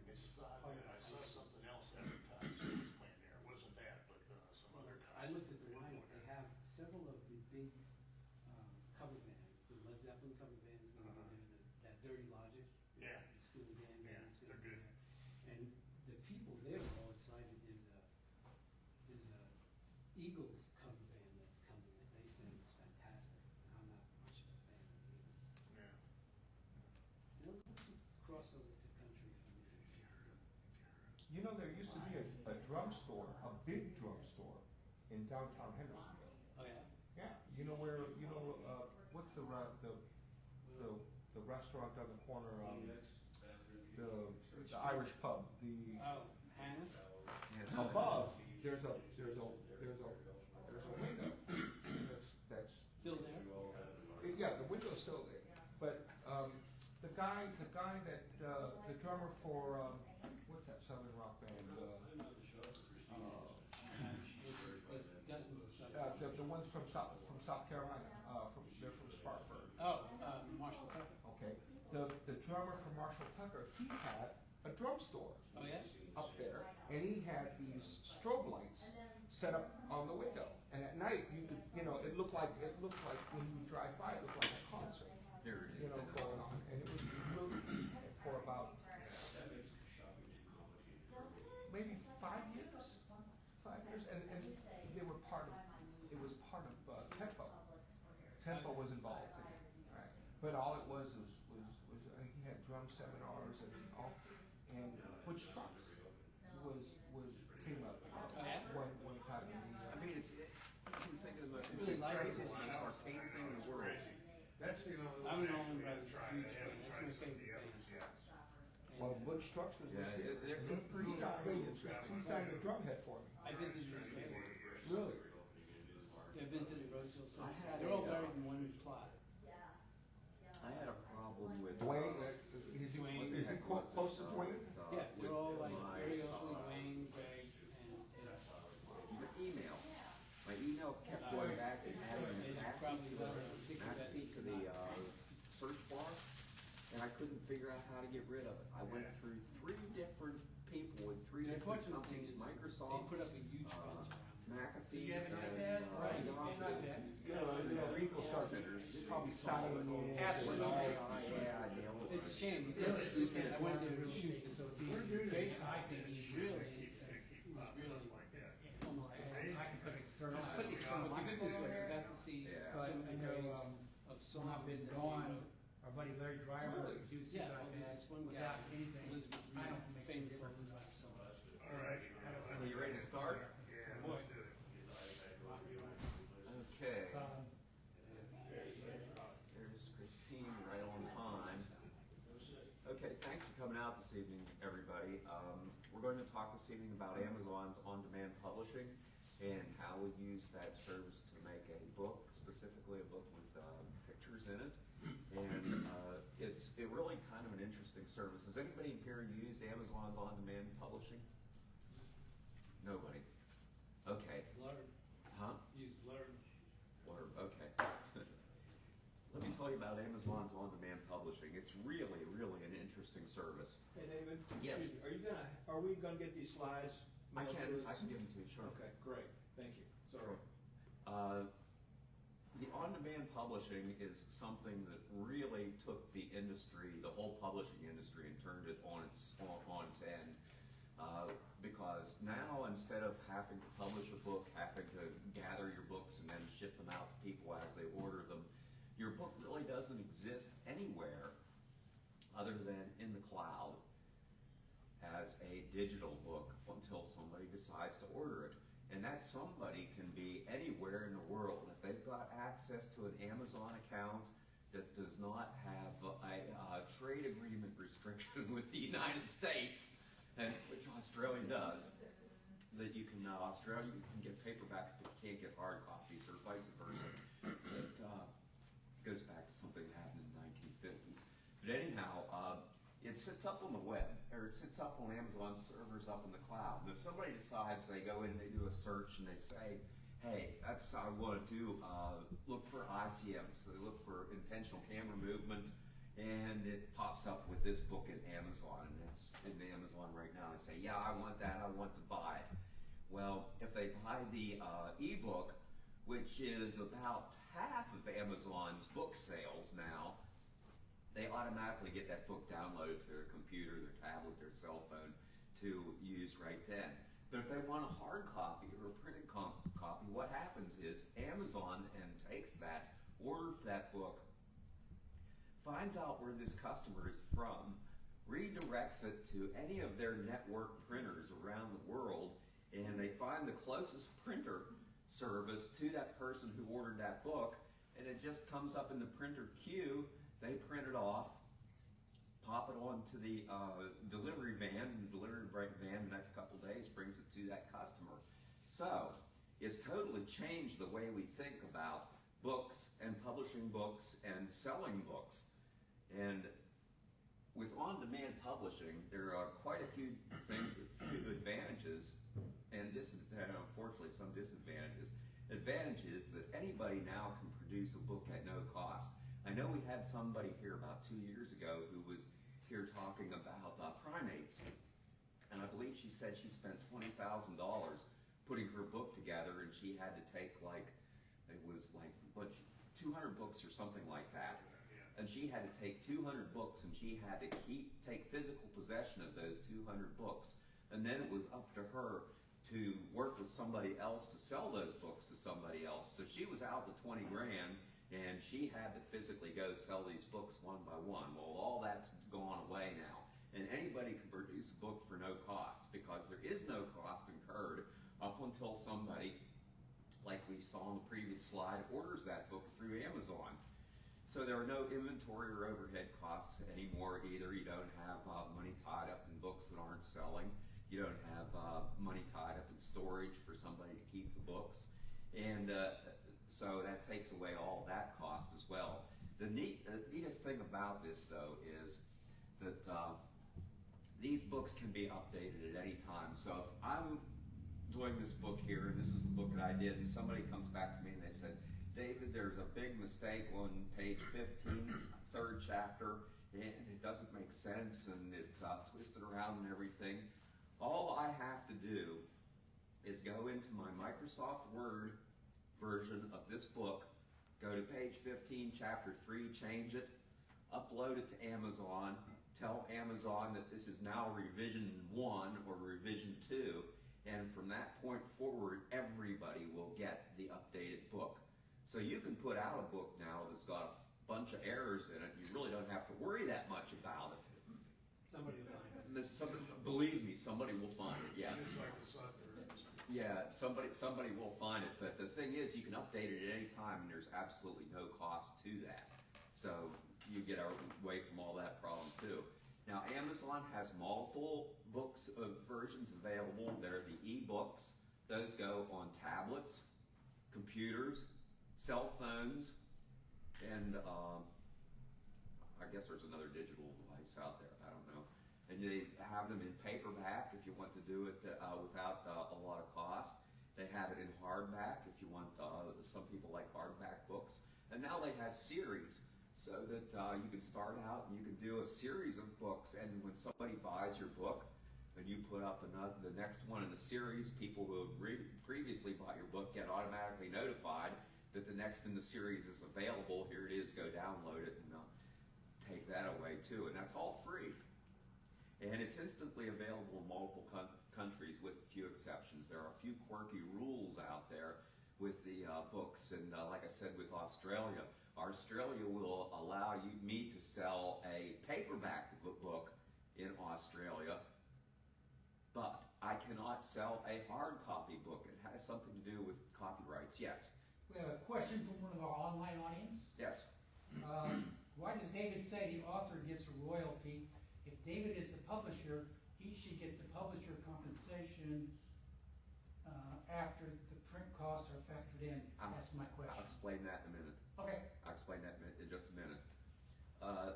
I saw something else advertised that was playing there. It wasn't that, but some other I concert. looked at the lineup, they have several of the big cover bands, the Led Zeppelin cover bands, that Dirty Logic. Yeah. The Steely Dan Yeah, band's gonna they're be good. there. And the people there are all excited, there's a Eagles cover band that's coming, and they say it's fantastic. And I'm not much of a fan of the Eagles. Yeah. They'll crossover to country for me. If you heard him, if you heard him. You know, there used to be a drugstore, a big drugstore in downtown Hendersonville. Oh, yeah? Yeah, you know where, what's the restaurant on the corner, the Irish pub, Oh, Hannah's? above, there's a window that's, Still there? yeah, the window's still there. But, the guy that, the drummer for, what's that southern rock band, There's dozens of stuff. the ones from South Carolina, they're from Spartanburg. Oh, Marshall Tucker. Okay, the drummer for Marshall Tucker, he had a drum store Oh, yeah? up there, and he had these strobe lights set up on the window. And at night, you could, it looked like when you drive by, it looked like a concert. Here it is. Going on, and it was really for about maybe 5 years. 5 years, and they were it was part of Tempo. Tempo was involved in it, right? But all it was he had drum seminars and all, and Butch Trucks came up one time. I mean, I can think of the most Really like it. craziest arcade thing in the world. That's the only I'm one an I Allman actually gotta Brothers try. huge I fan. haven't That's tried my some of the favorite others band. yet. Well, Butch Trucks was Yeah, they're pretty interesting. he signed a drum head for me. I visited his grave. Really? I've been to the Roseville Cemetery. had They're all a, buried in one plot. I had a problem with Dwayne, is he close to Dwayne? Yeah, they're all like my, very openly Dwayne, Greg, and my email. My email kept going back and adding as you probably know, McAfee to the search bar, and I couldn't figure out how to get rid of it. I went through 3 different people with 3 the different unfortunate thing companies, is Microsoft, they put up a huge fence around. McAfee, You have an and iPad? Right. Yahoo. People start probably signing in. Absolutely. Yeah, I nailed it. It's a shame because I went there to shoot this OT. Based I think he's really, he was really almost. I can put external. But the good news was I got to see Yeah. some of the I know, graves of Some songs have been that gone. Our buddy Larry Driver Really? used his Yeah, well, there's iPad this one guy, without anything. Elizabeth I Reed, don't make a famous difference. Elizabeth so much. All right. Are you ready to start? Yeah, let's do it. Okay. There's Christine right on time. Okay, thanks for coming out this evening, everybody. We're going to talk this evening about Amazon's on-demand publishing and how we use that service to make a book, specifically a book with pictures in it. And it's really kind of an interesting service. Has anybody here used Amazon's on-demand publishing? Nobody. Okay. Blurred, Huh? used blurred. Blurb, okay. Let me tell you about Amazon's on-demand publishing. It's really, really an interesting service. Hey David? Yes. Excuse me, are we gonna get these slides? I mailed to can us? give them to you, sure. Okay, great, thank you. Sorry. Sure. The on-demand publishing is something that really took the industry, the whole publishing industry, and turned it on its end. Because now, instead of having to publish a book, having to gather your books and then ship them out to people as they order them, your book really doesn't exist anywhere other than in the cloud as a digital book until somebody decides to order it. And that somebody can be anywhere in the world. If they've got access to an Amazon account that does not have a trade agreement restriction with the United States, and which Australia does, that you can, Australia, you can get paperbacks, but you can't get hard copies, or vice versa. It goes back to something that happened in the 1950s. But anyhow, it sits up on the web, or it sits up on Amazon servers up in the cloud. And if somebody decides, they go in, they do a search, and they say, hey, that's what I want to do, look for ICM. So they look for intentional camera movement and it pops up with this book in Amazon, and it's in Amazon right now. They say, yeah, I want that, I want to buy it. Well, if they buy the ebook, which is about half of Amazon's book sales now, they automatically get that book downloaded to their computer, their tablet, their cell phone to use right then. But if they want a hard copy or a printed copy, what happens is Amazon takes that, orders that book, finds out where this customer is from, redirects it to any of their network printers around the world, and they find the closest printer service to that person who ordered that book, and it just comes up in the printer queue. They print it off, pop it onto the delivery van, and the delivery van the next couple of days brings it to that customer. So it's totally changed the way we think about books and publishing books and selling books. And with on-demand publishing, there are quite a few advantages and unfortunately some disadvantages. Advantage is that anybody now can produce a book at no cost. I know we had somebody here about 2 years ago who was here talking about primates, and I believe she said she spent $20,000 putting her book together, and she had to take it was 200 books or something like that. And she had to take 200 books, and she had to take physical possession of those 200 books. And then it was up to her to work with somebody else to sell those books to somebody else. So she was out the 20 grand, and she had to physically go sell these books one by one. Well, all that's gone away now. And anybody can produce a book for no cost, because there is no cost incurred up until somebody, like we saw in the previous slide, orders that book through Amazon. So there are no inventory or overhead costs anymore either. You don't have money tied up in books that aren't selling. You don't have money tied up in storage for somebody to keep the books. And so that takes away all that cost as well. The neatest thing about this, though, is that these books can be updated at any time. So if I'm doing this book here, and this is the book that I did, and somebody comes back to me and they said, David, there's a big mistake on page 15, third chapter, and it doesn't make sense, and it's twisted around and everything. All I have to do is go into my Microsoft Word version of this book, go to page 15, chapter 3, change it, upload it to Amazon, tell Amazon that this is now revision 1 or revision 2, and from that point forward, everybody will get the updated book. So you can put out a book now that's got a bunch of errors in it. You really don't have to worry that much about it. Somebody will find it. Believe me, somebody will find it, yes. It's like the sucker. Yeah, somebody will find it. But the thing is, you can update it at any time, and there's absolutely no cost to that. So you get away from all that problem too. Now, Amazon has multiple books versions available. There are the e-books. Those go on tablets, computers, cell phones, and I guess there's another digital device out there. I don't know. And they have them in paperback if you want to do it without a lot of cost. They have it in hardback if you want. Some people like hardback books. And now they have series, so that you can start out and you can do a series of books. And when somebody buys your book, and you put up the next one in the series, people who have previously bought your book get automatically notified that the next in the series is available. Here it is, go download it and take that away too. And that's all free. And it's instantly available in multiple countries with a few exceptions. There are a few quirky rules out there with the books. And like I said, with Australia will allow me to sell a paperback book in Australia, but I cannot sell a hard copy book. It has something to do with copyrights. Yes? We have a question from one of our online audience. Yes. Why does David say the author gets a royalty? If David is the publisher, he should get the publisher compensation after the print costs are factored in. That's my question. I'll explain that in a minute. Okay. I'll explain that in just a minute.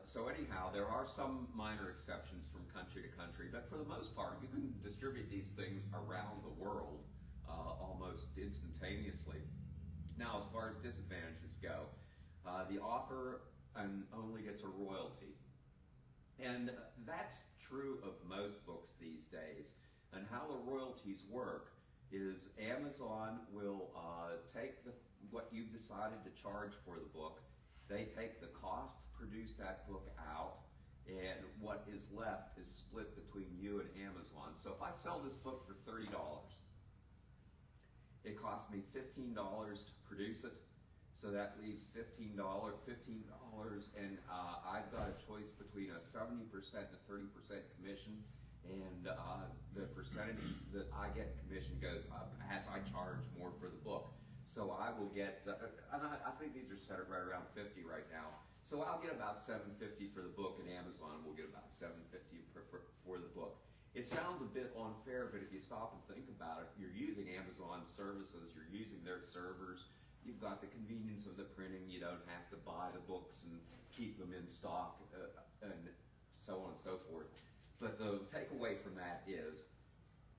So anyhow, there are some minor exceptions from country to country, but for the most part, you can distribute these things around the world almost instantaneously. Now, as far as disadvantages go, the author and only gets a royalty. And that's true of most books these days. And how the royalties work is Amazon will take what you've decided to charge for the book. They take the cost to produce that book out, and what is left is split between you and Amazon. So if I sell this book for $30, it cost me $15 to produce it. So that leaves $15, and I've got a choice between a 70% and a 30% commission, and the percentage that I get in commission goes up as I charge more for the book. So I will get, and I think these are set at right around 50 right now. So I'll get about $7.50 for the book, and Amazon will get about $7.50 for the book. It sounds a bit unfair, but if you stop and think about it, you're using Amazon's services, you're using their servers, you've got the convenience of the printing, you don't have to buy the books and keep them in stock, and so on and so forth. But the takeaway from that is,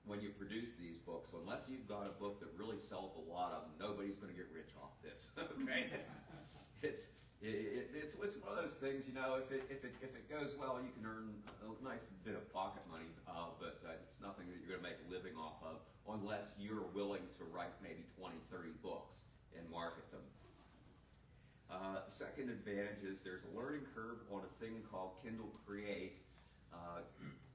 when you produce these books, unless you've got a book that really sells a lot of them, nobody's going to get rich off this. Okay, it's one of those things. You know, if it goes well, you can earn a nice bit of pocket money, but it's nothing that you're going to make a living off of unless you're willing to write maybe 20, 30 books and market them. Second advantage is there's a learning curve on a thing called Kindle Create.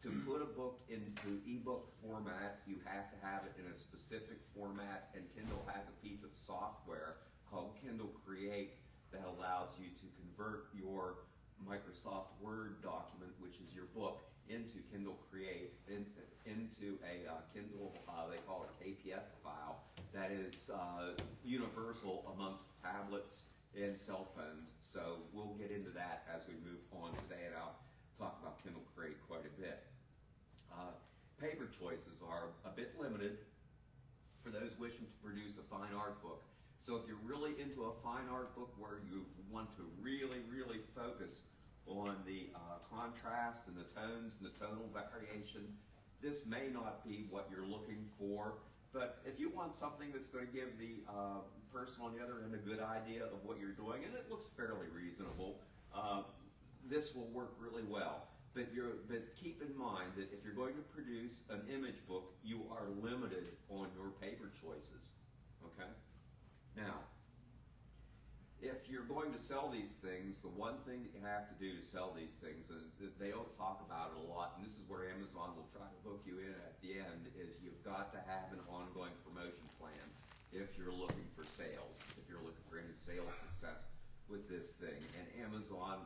To put a book into ebook format, you have to have it in a specific format, and Kindle has a piece of software called Kindle Create that allows you to convert your Microsoft Word document, which is your book, into Kindle Create, into a Kindle, they call it KPF file, that is universal amongst tablets and cell phones. So we'll get into that as we move on today, and I'll talk about Kindle Create quite a bit. Paper choices are a bit limited for those wishing to produce a fine art book. So if you're really into a fine art book where you want to really, really focus on the contrast and the tones and the tonal variation, this may not be what you're looking for. But if you want something that's going to give the person on the other end a good idea of what you're doing, and it looks fairly reasonable, this will work really well. But keep in mind that if you're going to produce an image book, you are limited on your paper choices. Okay? Now, if you're going to sell these things, the one thing that you have to do to sell these things, and they don't talk about it a lot, and this is where Amazon will try to hook you in at the end, is you've got to have an ongoing promotion plan if you're looking for sales, if you're looking for any sales success with this thing. And Amazon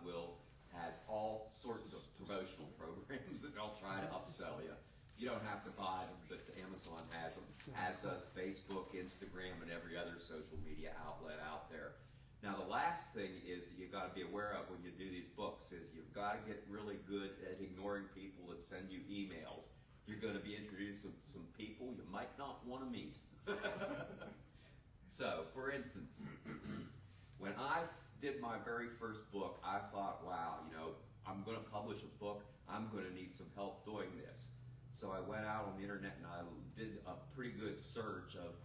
has all sorts of promotional programs that they'll try to upsell you. You don't have to buy them, but Amazon has them, as does Facebook, Instagram, and every other social media outlet out there. Now, the last thing is you've got to be aware of when you do these books is you've got to get really good at ignoring people that send you emails. You're going to be introduced to some people you might not want to meet. So, for instance, when I did my very first book, I thought, wow, you know, I'm going to publish a book. I'm going to need some help doing this. So I went out on the internet and I did a pretty good search of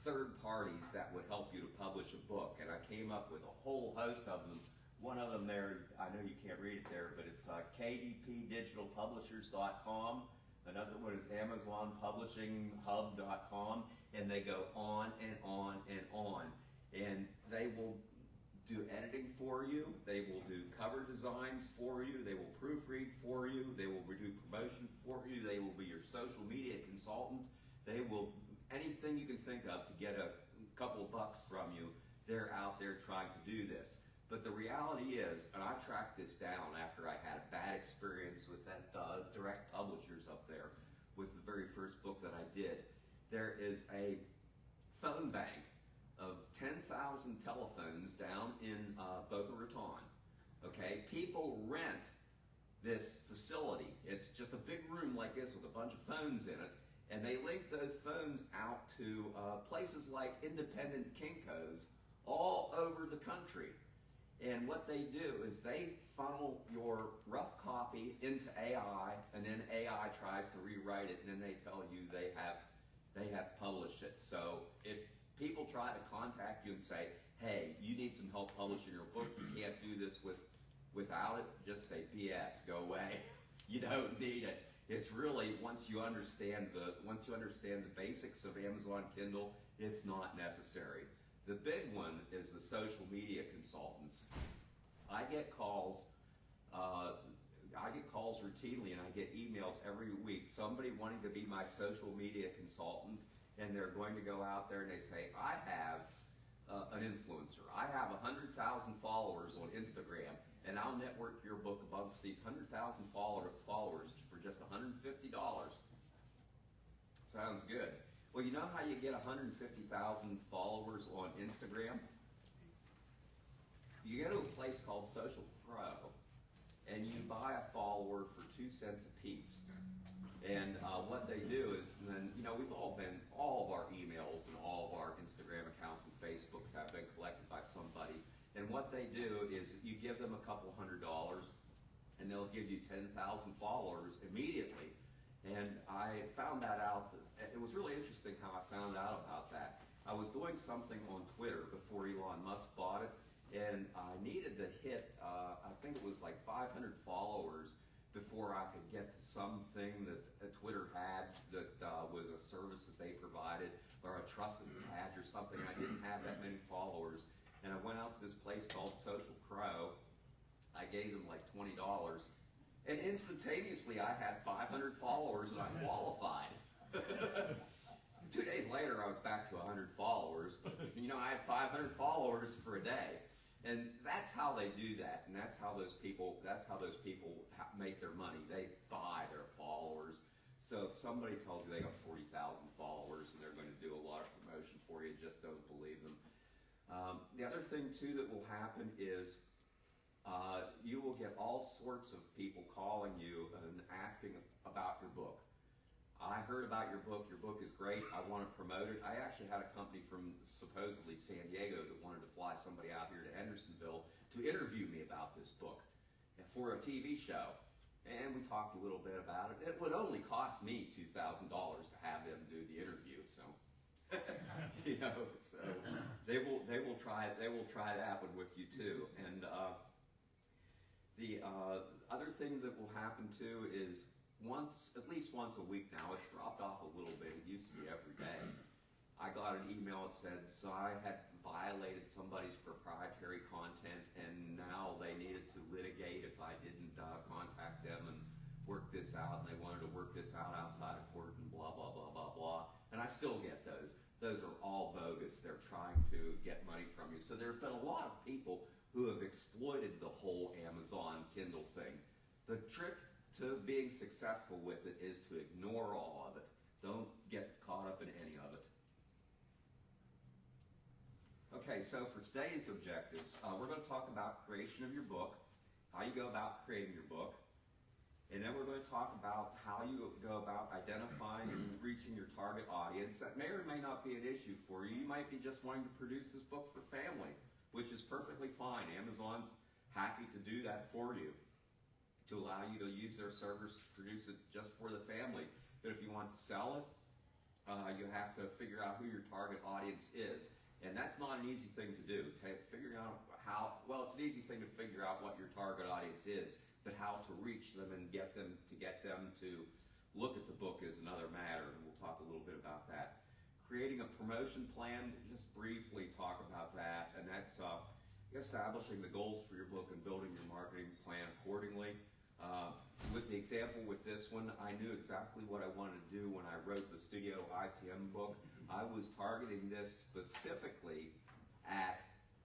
third parties that would help you to publish a book. And I came up with a whole host of them. One of them there, I know you can't read it there, but it's kdpdigitalpublishers.com. Another one is amazonpublishinghub.com. And they go on and on and on. And they will do editing for you, they will do cover designs for you, they will proofread for you, they will do promotion for you, they will be your social media consultant, they will, anything you can think of to get a couple of bucks from you, they're out there trying to do this. But the reality is, and I tracked this down after I had a bad experience with that direct publishers up there with the very first book that I did, there is a phone bank of 10,000 telephones down in Boca Raton. Okay, people rent this facility. It's just a big room like this with a bunch of phones in it, and they link those phones out to places like independent Kinkos all over the country. And what they do is they funnel your rough copy into AI, and then AI tries to rewrite it, and then they tell you they have published it. So if people try to contact you and say, hey, you need some help publishing your book, you can't do this without it, just say BS, go away. You don't need it. It's really, once you understand the basics of Amazon Kindle, it's not necessary. The big one is the social media consultants. I get calls routinely, and I get emails every week, somebody wanting to be my social media consultant, and they're going to go out there and they say, I have an influencer. I have 100,000 followers on Instagram, and I'll network your book amongst these 100,000 followers for just $150. Sounds good. Well, you know how you get 150,000 followers on Instagram? You go to a place called Social Pro, and you buy a follower for 2 cents a piece. And what they do is, then, you know, all of our emails and all of our Instagram accounts and Facebooks have been collected by somebody. And what they do is you give them a couple $100, and they'll give you 10,000 followers immediately. And I found that out. It was really interesting how I found out about that. I was doing something on Twitter before Elon Musk bought it, and I needed to hit, I think it was like 500 followers before I could get to something that Twitter had that was a service that they provided, or a trusted badge or something. I didn't have that many followers, and I went out to this place called Social Pro. I gave them like $20, and instantaneously I had 500 followers and I qualified. 2 days later I was back to 100 followers, but you know, I had 500 followers for a day. And that's how they do that, and that's how those people make their money. They buy their followers. So if somebody tells you they got 40,000 followers and they're going to do a lot of promotion for you, just don't believe them. The other thing too that will happen is you will get all sorts of people calling you and asking about your book. I heard about your book is great, I want to promote it. I actually had a company from supposedly San Diego that wanted to fly somebody out here to Hendersonville to interview me about this book for a TV show. And we talked a little bit about it. It would only cost me $2,000 to have them do the interview, so you know, so they will try that one with you too. And the other thing that will happen too is at least once a week now, it's dropped off a little bit. It used to be every day. I got an email that said, so I had violated somebody's proprietary content, and now they needed to litigate if I didn't contact them and work this out, and they wanted to work this out outside of court and blah, blah, blah, blah, blah. And I still get those. Those are all bogus. They're trying to get money from you. So there have been a lot of people who have exploited the whole Amazon Kindle thing. The trick to being successful with it is to ignore all of it. Don't get caught up in any of it. Okay, so for today's objectives, we're going to talk about creation of your book, how you go about creating your book, and then we're going to talk about how you go about identifying and reaching your target audience. That may or may not be an issue for you. You might be just wanting to produce this book for family, which is perfectly fine. Amazon's happy to do that for you, to allow you to use their servers to produce it just for the family. But if you want to sell it, you have to figure out who your target audience is. And that's not an easy thing to do. Figuring out it's an easy thing to figure out what your target audience is, but how to reach them and get them to look at the book is another matter, and we'll talk a little bit about that. Creating a promotion plan, just briefly talk about that, and that's establishing the goals for your book and building your marketing plan accordingly. With the example with this one, I knew exactly what I wanted to do when I wrote the Studio ICM book. I was targeting this specifically at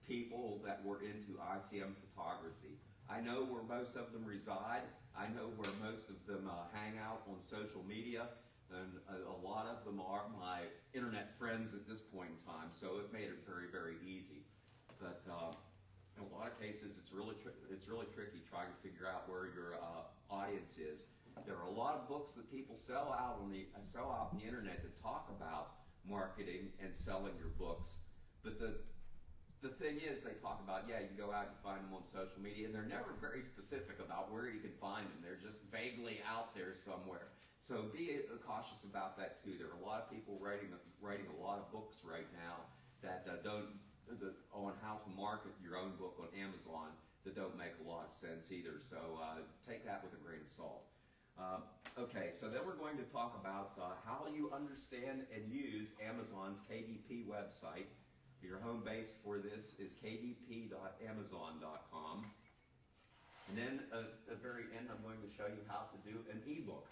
people that were into ICM photography. I know where most of them reside. I know where most of them hang out on social media, and a lot of them are my internet friends at this point in time, so it made it very, very easy. But in a lot of cases, it's really tricky trying to figure out where your audience is. There are a lot of books that people sell out on the internet that talk about marketing and selling your books, but the thing is, they talk about, you can go out and find them on social media, and they're never very specific about where you can find them. They're just vaguely out there somewhere. So be cautious about that too. There are a lot of people writing a lot of books right now that a on how to market your own book on Amazon that don't make a lot of sense either. So take that with a grain of salt. Okay, so then we're going to talk about how you understand and use Amazon's KDP website. Your home base for this is kdp.amazon.com. And then at the very end, I'm going to show you how to do an ebook.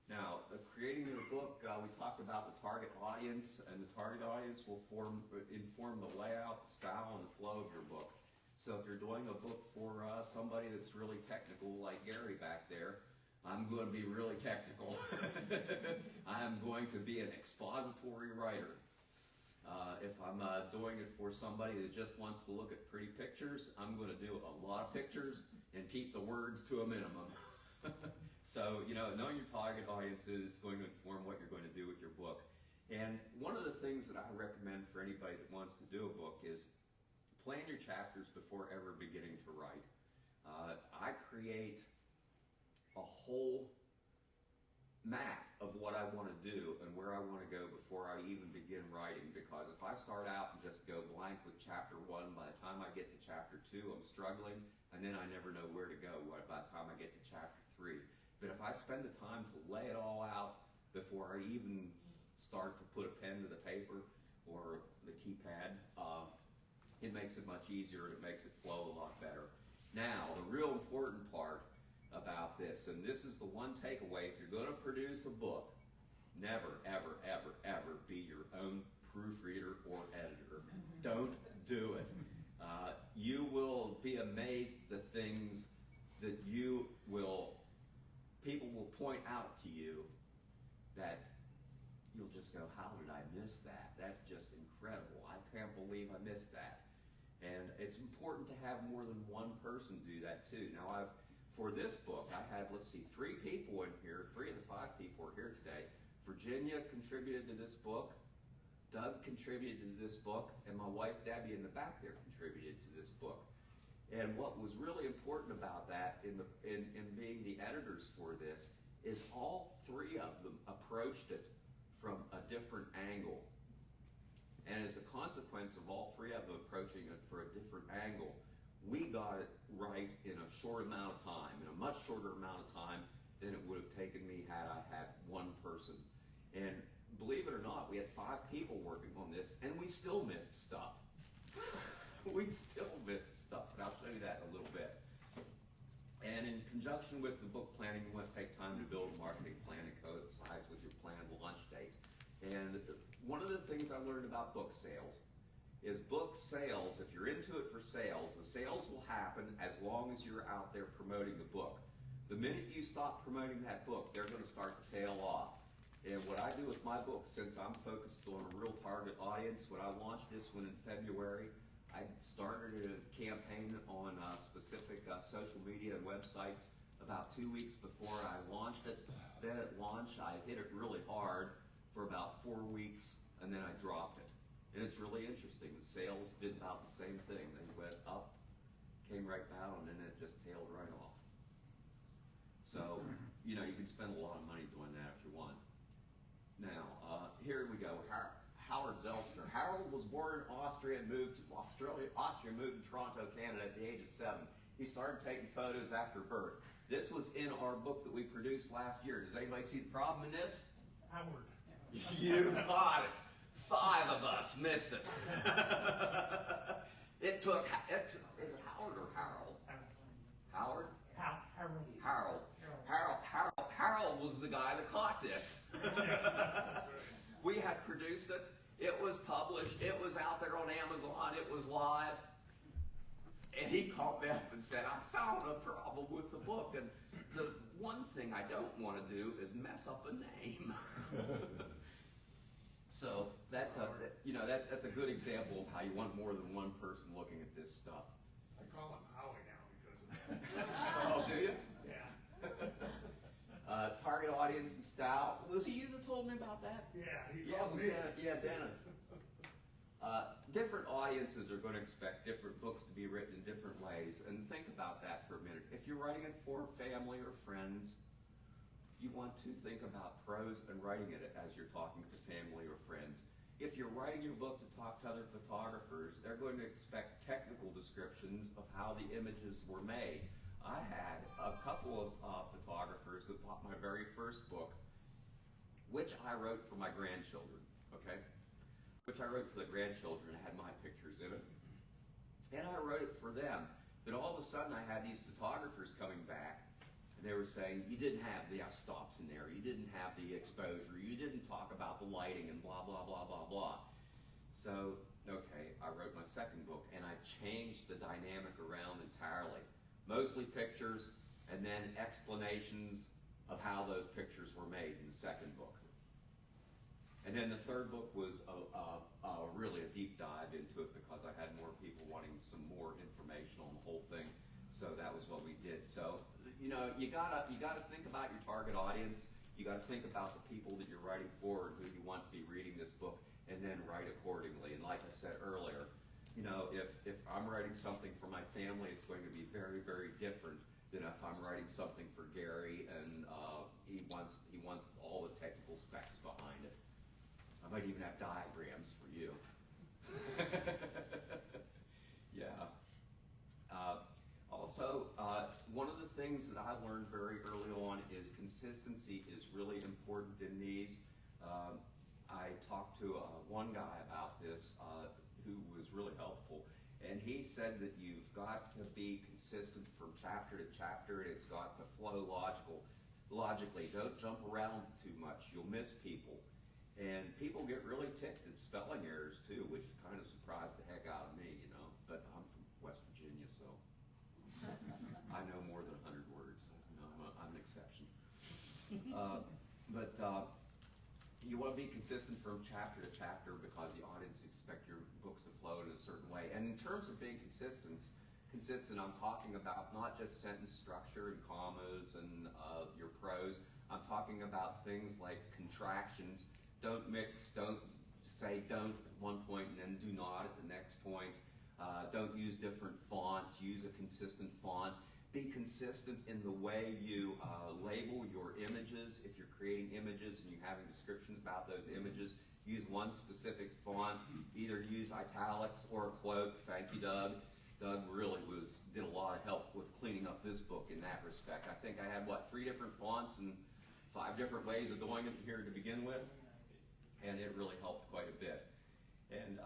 Now, creating your book, we talked about the target audience, and the target audience will inform the layout, the style, and the flow of your book. So if you're doing a book for somebody that's really technical, like Gary back there, I'm going to be really technical. I'm going to be an expository writer. If I'm doing it for somebody that just wants to look at pretty pictures, I'm going to do a lot of pictures and keep the words to a minimum. So, knowing your target audience is going to inform what you're going to do with your book. And one of the things that I recommend for anybody that wants to do a book is plan your chapters before ever beginning to write. I create a whole map of what I want to do and where I want to go before I even begin writing, because if I start out and just go blank with chapter 1, by the time I get to chapter 2, I'm struggling, and then I never know where to go by the time I get to chapter 3. But if I spend the time to lay it all out before I even start to put a pen to the paper or the keypad, it makes it much easier and it makes it flow a lot better. Now, the real important part about this, and this is the one takeaway: if you're going to produce a book, never, ever, ever, ever be your own proofreader or editor. Don't do it. You will be amazed the things that people will point out to you that you'll just go, how did I miss that? That's just incredible. I can't believe I missed that. And it's important to have more than one person do that too. Now, for this book, I had, 3 people in here. 3 of the 5 people are here today. Virginia contributed to this book. Doug contributed to this book. And my wife, Debbie, in the back there contributed to this book. And what was really important about that in being the editors for this is all 3 of them approached it from a different angle. And as a consequence of all 3 of them approaching it for a different angle, we got it right in a short amount of time, in a much shorter amount of time than it would have taken me had I had one person. And believe it or not, we had 5 people working on this, and we still missed stuff. We still missed stuff, and I'll show you that in a little bit. And in conjunction with the book planning, you want to take time to build a marketing plan that coincides with your planned launch date. And one of the things I learned about book sales is book sales, if you're into it for sales, the sales will happen as long as you're out there promoting the book. The minute you stop promoting that book, they're going to start to tail off. And what I do with my book, since I'm focused on a real target audience, when I launched this one in February, I started a campaign on specific social media and websites about 2 weeks before I launched it. Then at launch, I hit it really hard for about 4 weeks, and then I dropped it. And it's really interesting. The sales did about the same thing. They went up, came right down, and then it just tailed right off. So, you can spend a lot of money doing that if you want. Now, here we go. Howard Zeltzner. Harold was born in Austria and moved to Australia. Austria, moved to Toronto, Canada at the age of 7. He started taking photos after birth. This was in our book that we produced last year. Does anybody see the problem in this? Howard. You got it. 5 of us missed it. It took, is it Howard or Harold? Howard? Harold was the guy that caught this. We had produced it. It was published. It was out there on Amazon. It was live. And he called me up and said, I found a problem with the book. And the one thing I don't want to do is mess up a name. So that's a good example of how you want more than one person looking at this stuff. I call him Howie now because of that. Oh, do you? Yeah. Target audience and style. Was it you that told me about that? Yeah, he Yeah, it called was me. Dennis. Different audiences are going to expect different books to be written in different ways. And think about that for a minute. If you're writing it for family or friends, you want to think about prose and writing it as you're talking to family or friends. if you're writing your book to talk to other photographers, they're going to expect technical descriptions of how the images were made. I had a couple of photographers that bought my very first book, which I wrote for my grandchildren, okay? Which I wrote for the grandchildren. It had my pictures in it. And I wrote it for them. But all of a sudden I had these photographers coming back, and they were saying, you didn't have the f-stops in there, you didn't have the exposure, you didn't talk about the lighting and blah, blah, blah, blah, blah. So, okay, I wrote my second book, and I changed the dynamic around entirely. Mostly pictures, and then explanations of how those pictures were made in the second book. And then the third book was really a deep dive into it, because I had more people wanting some more information on the whole thing. So that was what we did. So, you know, you gotta think about your target audience. You gotta think about the people that you're writing for and who you want to be reading this book, and then write accordingly. And like I said earlier, you know, if I'm writing something for my family, it's going to be very, very different than if I'm writing something for Gary and he wants all the technical specs behind it. I might even have diagrams for you. Yeah. Also, one of the things that I learned very early on is consistency is really important in these. I talked to one guy about this who was really helpful, and he said that you've got to be consistent from chapter to chapter, and it's got to flow logically. Don't jump around too much. You'll miss people. And people get really ticked at spelling errors too, which kind of surprised the heck out of me, you know. But I'm from West Virginia, so I know more than 100 words. You know, I'm an exception. But you want to be consistent from chapter to chapter, because the audience expect your books to flow in a certain way. And in terms of being consistent, I'm talking about not just sentence structure and commas and your prose. I'm talking about things like contractions. Don't mix, don't say don't at one point and then do not at the next point. Don't use different fonts, use a consistent font. Be consistent in the way you label your images. If you're creating images and you're having descriptions about those images, use one specific font. Either use italics or a quote. Thank you, Doug. Doug really did a lot of help with cleaning up this book in that respect. I think I had, 3 different fonts and 5 different ways of doing it here to begin with. And it really helped quite a bit. And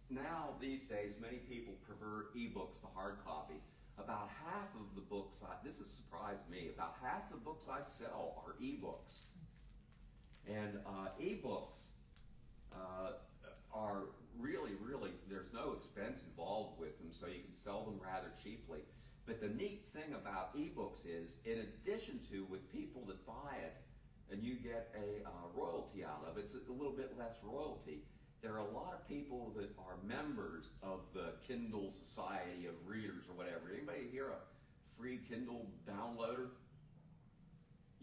now, these days, many people prefer ebooks to hard copy. About half of the books, this has surprised me, about half the books I sell are ebooks. And ebooks are really, there's no expense involved with them, so you can sell them rather cheaply. But the neat thing about ebooks is, in addition to with people that buy it, and you get a royalty out of it, it's a little bit less royalty. There are a lot of people that are members of the Kindle Society of Readers or whatever. Anybody here a free Kindle downloader?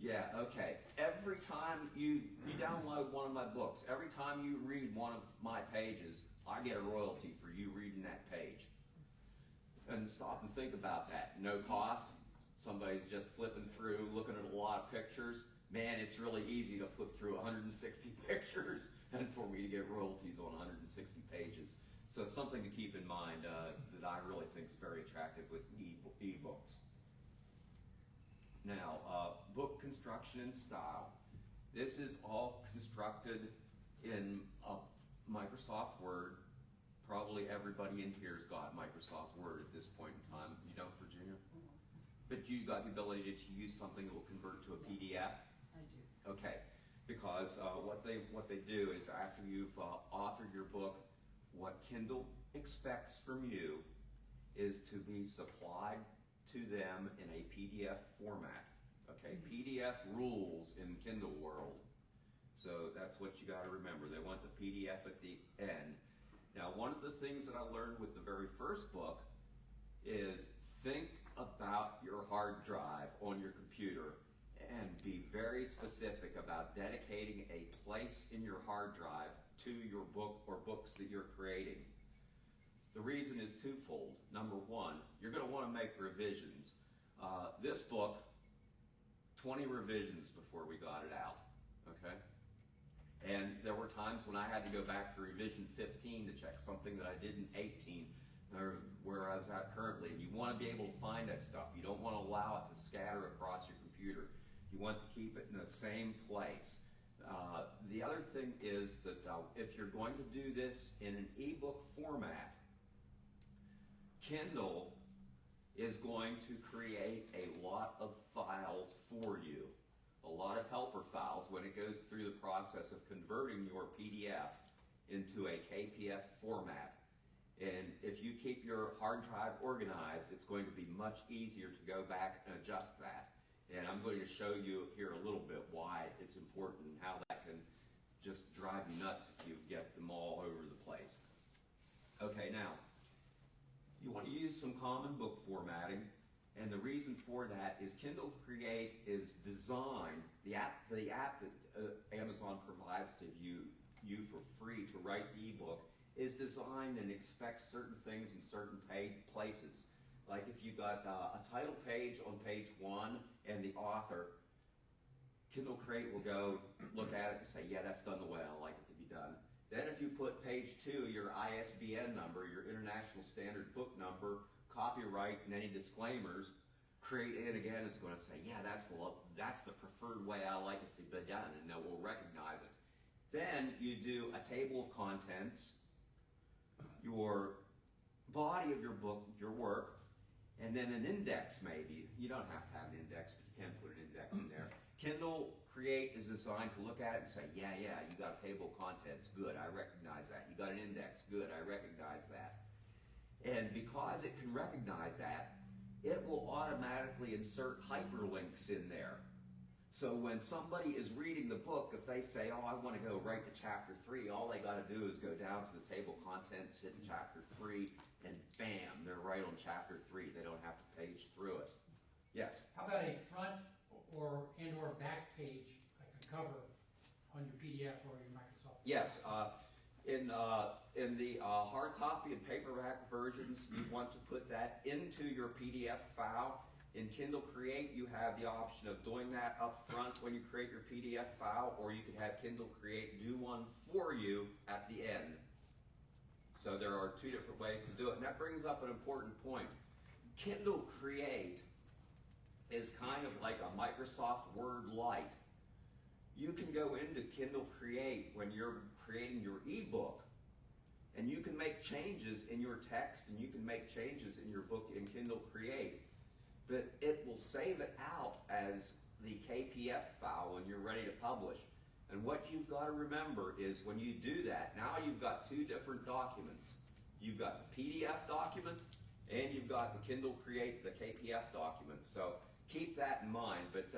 Yeah, okay. Every time you download one of my books, every time you read one of my pages, I get a royalty for you reading that page. And stop and think about that. No cost. Somebody's just flipping through, looking at a lot of pictures. Man, it's really easy to flip through 160 pictures and for me to get royalties on 160 pages. So it's something to keep in mind that I really think is very attractive with ebooks. Now, book construction and style. This is all constructed in Microsoft Word. Probably everybody in here's got Microsoft Word at this point in time. You don't, Virginia? But you got the ability to use something that will convert to a PDF? I do. Okay, because what they do is, after you've authored your book, what Kindle expects from you is to be supplied to them in a PDF format. Okay, PDF rules in Kindle world. So that's what you got to remember. They want the PDF at the end. Now, one of the things that I learned with the very first book is think about your hard drive on your computer and be very specific about dedicating a place in your hard drive to your book or books that you're creating. The reason is twofold. Number one, you're going to want to make revisions. This book, 20 revisions before we got it out, okay? And there were times when I had to go back to revision 15 to check something that I did in 18, or where I was at currently. And you want to be able to find that stuff. You don't want to allow it to scatter across your computer. You want to keep it in the same place. The other thing is that if you're going to do this in an ebook format, Kindle is going to create a lot of files for you, a lot of helper files when it goes through the process of converting your PDF into a KPF format. And if you keep your hard drive organized, it's going to be much easier to go back and adjust that. And I'm going to show you here a little bit why it's important and how that can just drive you nuts if you get them all over the place. Okay, now, you want to use some common book formatting, and the reason for that is Kindle Create is designed, the app that Amazon provides to you for free to write the ebook is designed and expects certain things in certain places. Like if you got a title page on page 1 and the author, Kindle Create will go look at it and say, yeah, that's done the way I like it to be done. Then if you put page 2, your ISBN number, your International Standard Book number, copyright, and any disclaimers, Create it again is going to say, yeah, that's the preferred way I like it to be done, and it will recognize it. Then you do a table of contents, your body of your book, your work, and then an index maybe. You don't have to have an index, but you can put an index in there. Kindle Create is designed to look at it and say, yeah, you got a table of contents, good, I recognize that. You got an index, good, I recognize that. And because it can recognize that, it will automatically insert hyperlinks in there. So when somebody is reading the book, if they say, oh, I want to go right to chapter 3, all they got to do is go down to the table of contents, hit chapter 3, and bam, they're right on chapter 3. They don't have to page through it. Yes? How about a front or back page, like a cover on your PDF or your Microsoft? Yes. In the hard copy and paperback versions, you want to put that into your PDF file. In Kindle Create, you have the option of doing that up front when you create your PDF file, or you can have Kindle Create do one for you at the end. So there are two different ways to do it. And that brings up an important point. Kindle Create is kind of like a Microsoft Word Lite. You can go into Kindle Create when you're creating your ebook, and you can make changes in your text, and you can make changes in your book in Kindle Create. But it will save it out as the KPF file when you're ready to publish. And what you've got to remember is when you do that, now you've got two different documents. You've got the PDF document, and you've got the Kindle Create, the KPF document. So keep that in mind. But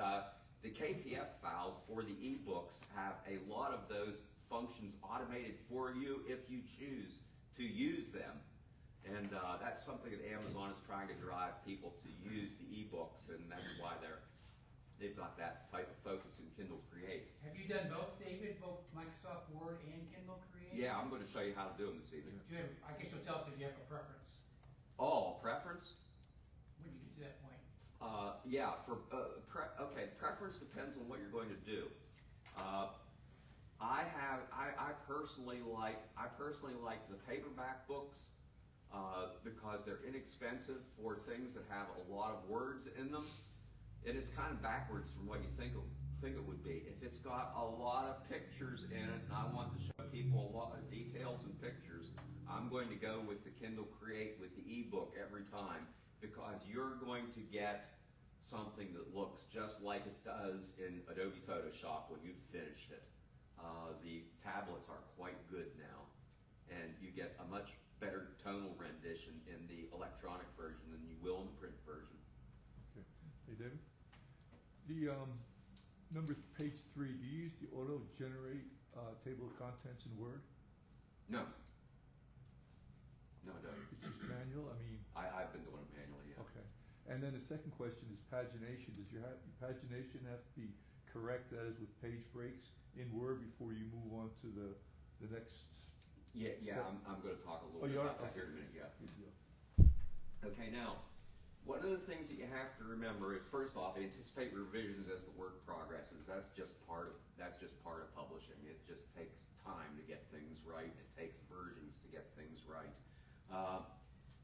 the KPF files for the ebooks have a lot of those functions automated for you if you choose to use them. And that's something that Amazon is trying to drive people to use the ebooks, and that's why they've got that type of focus in Kindle Create. Have you done both, David? Both Microsoft Word and Kindle Create? Yeah, I'm going to show you how to do them this evening. Do you have, I guess you'll tell us if you have a preference. Oh, preference? When you get to that point. Yeah. Preference depends on what you're going to do. I personally like the paperback books. Because they're inexpensive for things that have a lot of words in them, and it's kind of backwards from what you think it would be. If it's got a lot of pictures in it, and I want to show people a lot of details and pictures, I'm going to go with the Kindle Create with the ebook every time, because you're going to get something that looks just like it does in Adobe Photoshop when you've finished it. The tablets are quite good now, and you get a much better tonal rendition in the electronic version than you will in the print version. Okay. Hey, David? The page 3, do you use the auto-generate table of contents in Word? No. No, I don't. It's just manual? I mean... I've been doing it manually, yeah. Okay. And then the second question is pagination. Does your pagination have to be correct, that is with page breaks, in Word before you move on to the next... Yeah, I'm going to talk a little bit about that here in a minute, yeah. Good deal. Okay, now, one of the things that you have to remember is, first off, anticipate revisions as the work progresses. that's just part of publishing. It just takes time to get things right. It takes versions to get things right.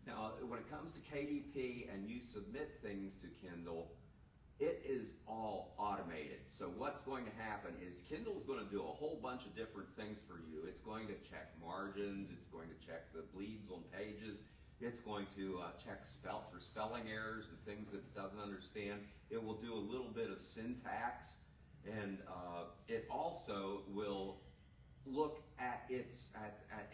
Now, when it comes to KDP and you submit things to Kindle, it is all automated. So what's going to happen is Kindle's going to do a whole bunch of different things for you. It's going to check margins. It's going to check the bleeds on pages. It's going to check for spelling errors and things that it doesn't understand. It will do a little bit of syntax, and it also will look at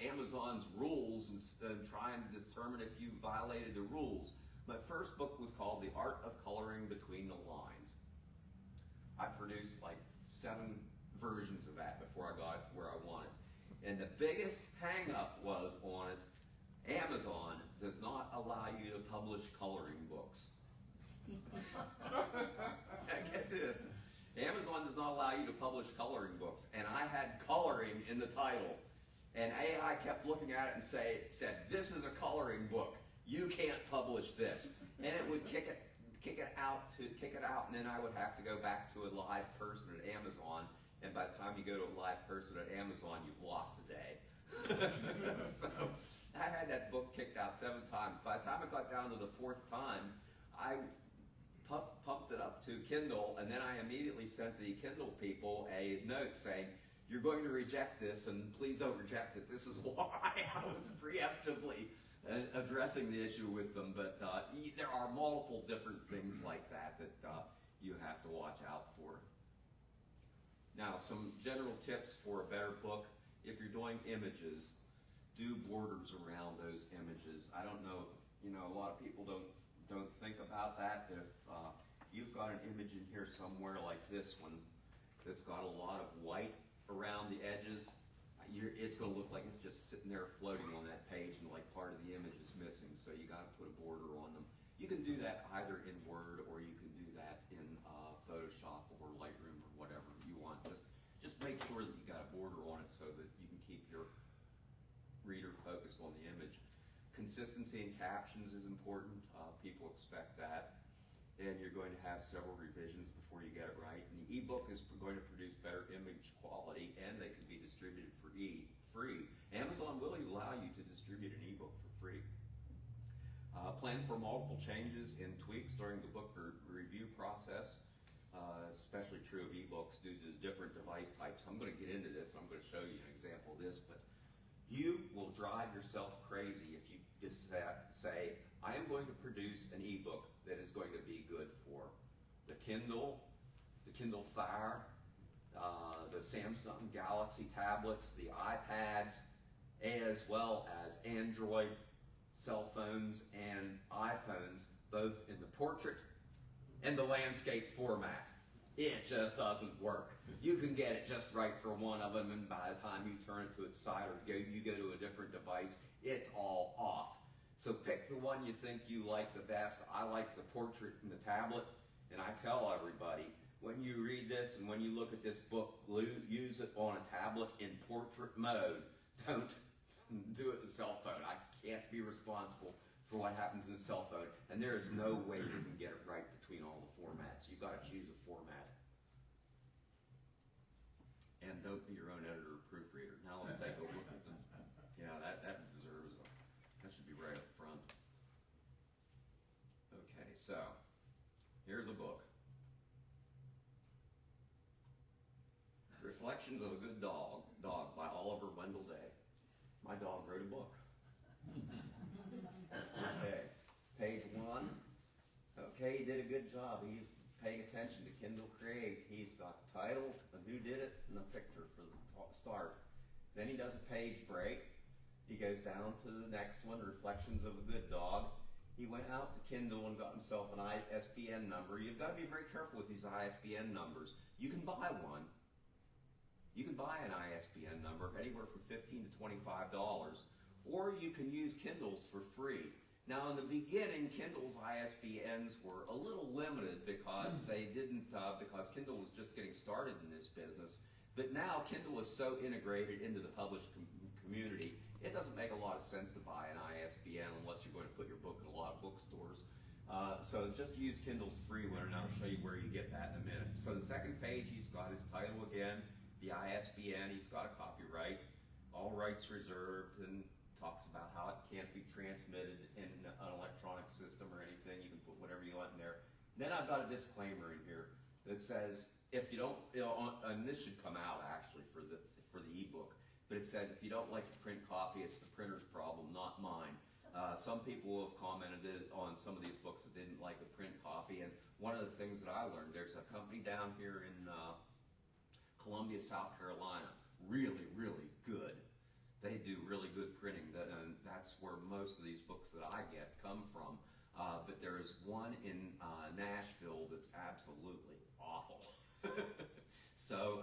Amazon's rules and try and determine if you violated the rules. My first book was called The Art of Coloring Between the Lines. I produced like 7 versions of that before I got to where I wanted. And the biggest hang-up was on it, Amazon does not allow you to publish coloring books. Get this. Amazon does not allow you to publish coloring books, and I had coloring in the title, and AI kept looking at it and said, "This is a coloring book. You can't publish this," and it would kick it out, and then I would have to go back to a live person at Amazon, and by the time you go to a live person at Amazon, you've lost the day. So I had that book kicked out 7 times. By the time it got down to the 4th time, I pumped it up to Kindle, and then I immediately sent the Kindle people a note saying, "You're going to reject this, and please don't reject it. This is why." I was preemptively addressing the issue with them, but there are multiple different things like that you have to watch out for. Now, some general tips for a better book. If you're doing images, do borders around those images. I don't know if, a lot of people don't think about that. If you've got an image in here somewhere like this one that's got a lot of white around the edges, it's going to look like it's just sitting there floating on that page and like part of the image is missing, so you got to put a border on them. You can do that either in Word or you can do that in Photoshop or Lightroom or whatever you want. Just make sure that you got a border on it so that you can keep your reader focused on the image. Consistency in captions is important. People expect that. And you're going to have several revisions before you get it right. And the ebook is going to produce better image quality, and they can be distributed for free. Amazon will allow you to distribute an ebook for free. Plan for multiple changes and tweaks during the book review process. Especially true of ebooks due to the different device types. I'm going to get into this. I'm going to show you an example of this, but you will drive yourself crazy if you just say, "I am going to produce an ebook that is going to be good for the Kindle Fire, the Samsung Galaxy tablets, the iPads, as well as Android cell phones and iPhones, both in the portrait and the landscape format." It just doesn't work. You can get it just right for one of them, and by the time you turn it to its side or you go to a different device, it's all off. So pick the one you think you like the best. I like the portrait and the tablet, and I tell everybody, when you read this and when you look at this book, use it on a tablet in portrait mode. Don't do it in a cell phone. I can't be responsible for what happens in a cell phone, and there is no way you can get it right between all the formats. You've got to choose a format. And don't be your own editor or proofreader. Now let's take a look at them. Yeah, that deserves that should be right up front. Okay, so here's a book. Reflections of a Good Dog by Oliver Wendell Day. My dog wrote a book. Okay, page 1. Okay, he did a good job. He's paying attention to Kindle Create. He's got the title, and who did it, and a picture for the start. Then he does a page break. He goes down to the next one, Reflections of a Good Dog. He went out to Kindle and got himself an ISBN number. You've got to be very careful with these ISBN numbers. You can buy one. You can buy an ISBN number anywhere from $15 to $25, or you can use Kindles for free. Now, in the beginning, Kindle's ISBNs were a little limited because because Kindle was just getting started in this business. But now Kindle is so integrated into the published community, it doesn't make a lot of sense to buy an ISBN unless you're going to put your book in a lot of bookstores. So just use Kindle's free one, and I'll show you where you get that in a minute. So the second page, he's got his title again, the ISBN, he's got a copyright, all rights reserved, and talks about how it can't be transmitted in an electronic system or anything. You can put whatever you want in there. Then I've got a disclaimer in here that says, if you don't, and this should come out actually for the ebook, but it says if you don't like the print copy, it's the printer's problem, not mine. Some people have commented on some of these books that didn't like the print copy, and one of the things that I learned, there's a company down here in Columbia, South Carolina, really, really good. They do really good printing, and that's where most of these books that I get come from. But there is one in Nashville that's absolutely awful. So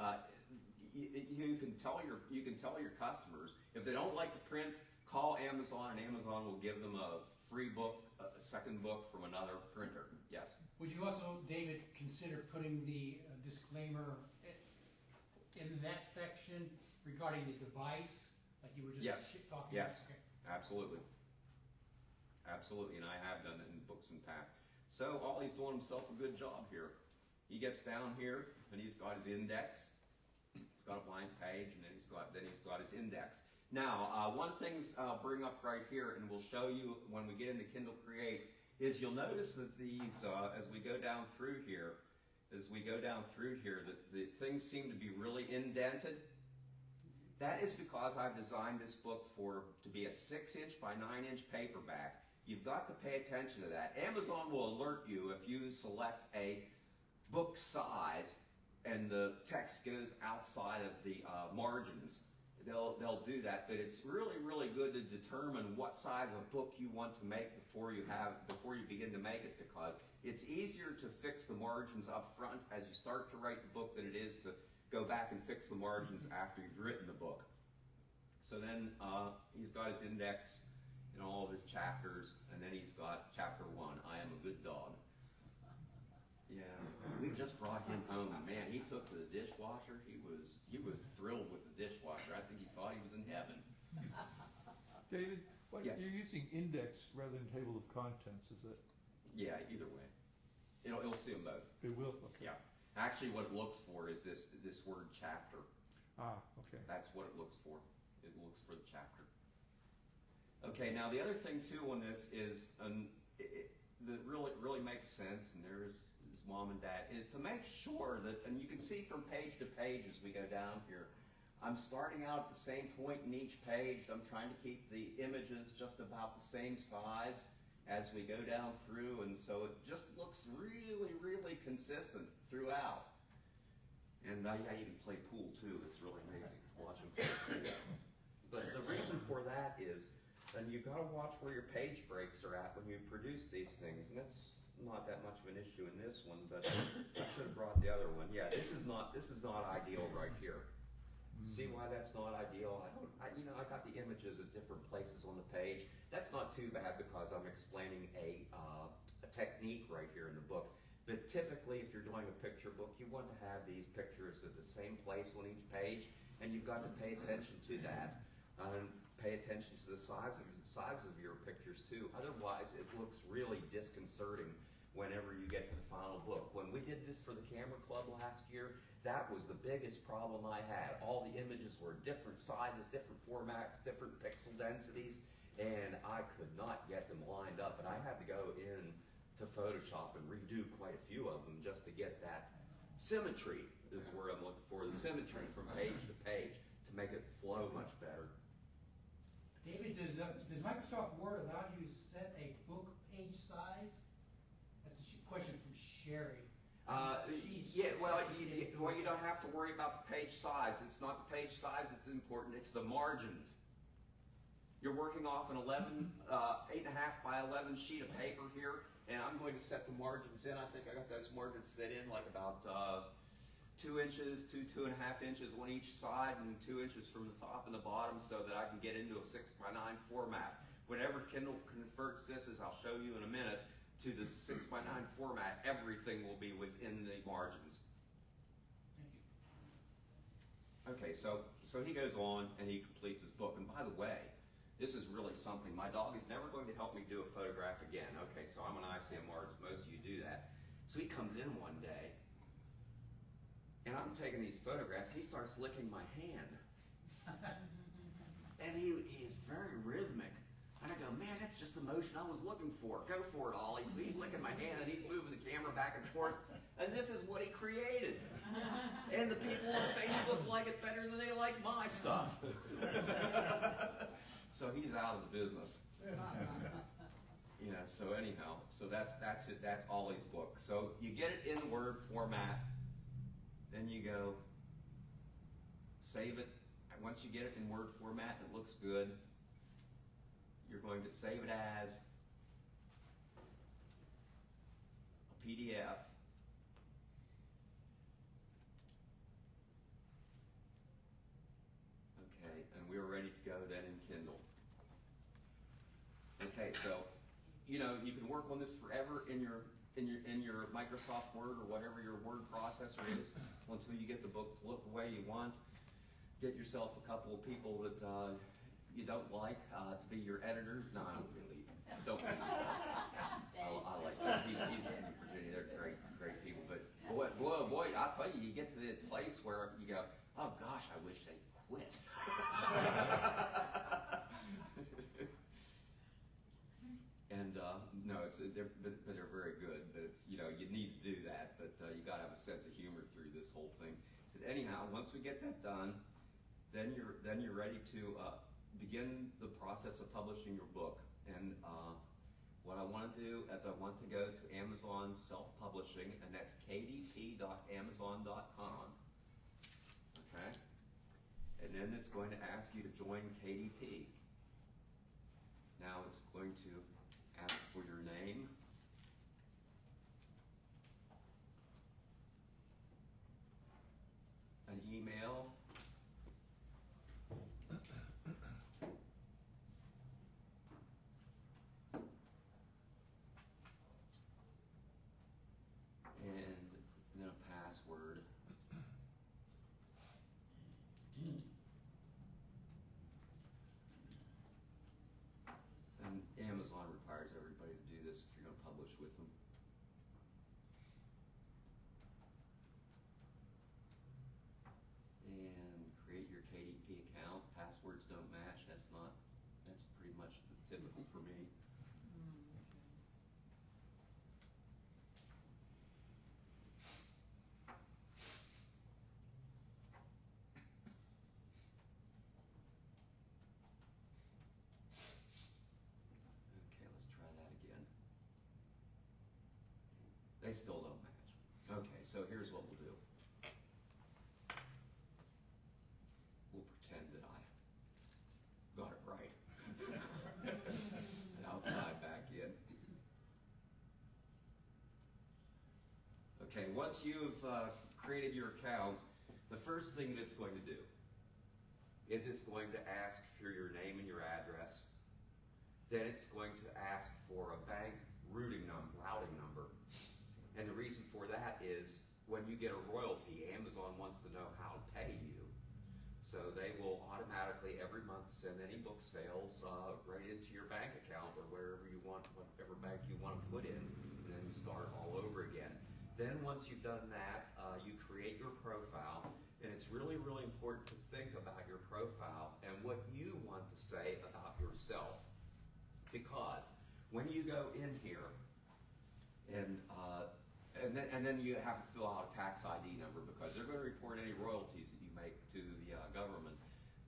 you can tell your customers if they don't like the print, call Amazon, and Amazon will give them a free book, a second book from another printer. Yes. Would you also, David, consider putting the disclaimer in that section regarding the device, like you were just talking about? Yes, absolutely. Absolutely, and I have done it in books in the past. So Ollie's doing himself a good job here. He gets down here, and he's got his index. He's got a blank page, and then he's got his index. Now, one thing I'll bring up right here, and we'll show you when we get into Kindle Create, is you'll notice that these, as we go down through here, that the things seem to be really indented. That is because I've designed this book to be a 6-inch by 9-inch paperback. You've got to pay attention to that. Amazon will alert you if you select a book size and the text goes outside of the margins. They'll do that, but it's really, really good to determine what size of book you want to make before you begin to make it, because it's easier to fix the margins up front as you start to write the book than it is to go back and fix the margins after you've written the book. So then he's got his index in all of his chapters, and then he's got chapter 1, I am a good dog. Yeah, we just brought him home, and man, he took to the dishwasher. He was thrilled with the dishwasher. I think he thought he was in heaven. David, Yes. you're using index rather than table of contents, is it? Yeah, either way. It'll see them both. It will, okay. Yeah. Actually, what it looks for is this word chapter. Ah, okay. That's what it looks for. It looks for the chapter. Okay, now the other thing too on this is, that really makes sense, and there's his mom and dad, is to make sure that, and you can see from page to page as we go down here, I'm starting out at the same point in each page. I'm trying to keep the images just about the same size as we go down through, and so it just looks really, really consistent throughout. And I even play pool too. It's really amazing to watch them play pool. But the reason for that is, and you've got to watch where your page breaks are at when you produce these things, and that's not that much of an issue in this one, but I should have brought the other one. Yeah, this is not ideal right here. See why that's not ideal? I got the images at different places on the page. That's not too bad because I'm explaining a technique right here in the book. But typically, if you're doing a picture book, you want to have these pictures at the same place on each page, and you've got to pay attention to that. Pay attention to the size of your pictures too. Otherwise, it looks really disconcerting whenever you get to the final book. When we did this for the Camera Club last year, that was the biggest problem I had. All the images were different sizes, different formats, different pixel densities, and I could not get them lined up. And I had to go in to Photoshop and redo quite a few of them just to get that symmetry, is where I'm looking for, the symmetry from page to page to make it flow much better. David, does Microsoft Word allow you to set a book page size? That's a question from Sherry. You don't have to worry about the page size. It's not the page size that's important, it's the margins. You're working off an 8.5 by 11 sheet of paper here, and I'm going to set the margins in. I think I got those margins set in like about 2 inches to 2.5 inches on each side, and 2 inches from the top and the bottom, so that I can get into a 6 by 9 format. Whenever Kindle converts this, as I'll show you in a minute, to the 6 by 9 format, everything will be within the margins. Okay, so he goes on and he completes his book. And by the way, this is really something. My dog is never going to help me do a photograph again. Okay, so I'm an ICM artist. Most of you do that. So he comes in one day, and I'm taking these photographs. He starts licking my hand. And he's very rhythmic. And I go, man, that's just the motion I was looking for. Go for it, Ollie. So he's licking my hand, and he's moving the camera back and forth. And this is what he created. And the people on Facebook like it better than they like my stuff. So he's out of the business. You know, so anyhow, so that's it. That's Ollie's book. So you get it in Word format. Then you go save it. And once you get it in Word format and it looks good, you're going to save it as a PDF. Okay, and we're ready to go then in Kindle. Okay, so you know you can work on this forever in your Microsoft Word or whatever your word processor is until you get the book to look the way you want. Get yourself a couple of people that you don't like to be your editors. No, I don't really. Don't. I like that. He's in Virginia. They're great people. But boy, I'll tell you, you get to the place where you go, oh gosh, I wish they'd quit. And no, they're very good. But it's you need to do that. But you got to have a sense of humor through this whole thing. But anyhow, once we get that done, then you're ready to begin the process of publishing your book. And what I want to do is I want to go to Amazon Self-Publishing, and that's kdp.amazon.com. Okay? And then it's going to ask you to join KDP. Now it's going to ask for your name. An email. And then a password. And Amazon requires everybody to do this if you're going to publish with them. And create your KDP account. Passwords don't match. That's pretty much typical for me. Okay, let's try that again. They still don't match. Okay, so here's what we'll do. We'll pretend that I got it right. And I'll slide back in. Okay, once you've created your account, the first thing that it's going to do is it's going to ask for your name and your address. Then it's going to ask for a bank routing number. And the reason for that is when you get a royalty, Amazon wants to know how to pay you. So they will automatically every month send any book sales right into your bank account or wherever you want, whatever bank you want to put in, and then you start all over again. Then once you've done that, you create your profile, and it's really, really important to think about your profile and what you want to say about yourself. Because when you go in here, and then you have to fill out a tax ID number because they're going to report any royalties that you make to the government.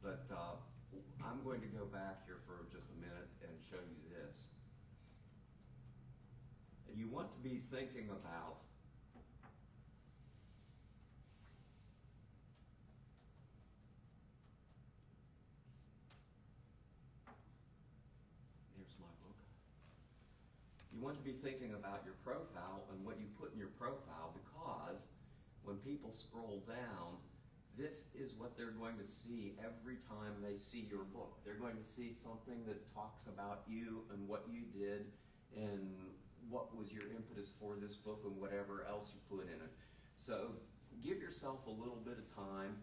But I'm going to go back here for just a minute and show you this. And you want to be thinking about you want to be thinking about your profile and what you put in your profile, because when people scroll down, this is what they're going to see every time they see your book. They're going to see something that talks about you and what you did and what was your impetus for this book and whatever else you put in it. So give yourself a little bit of time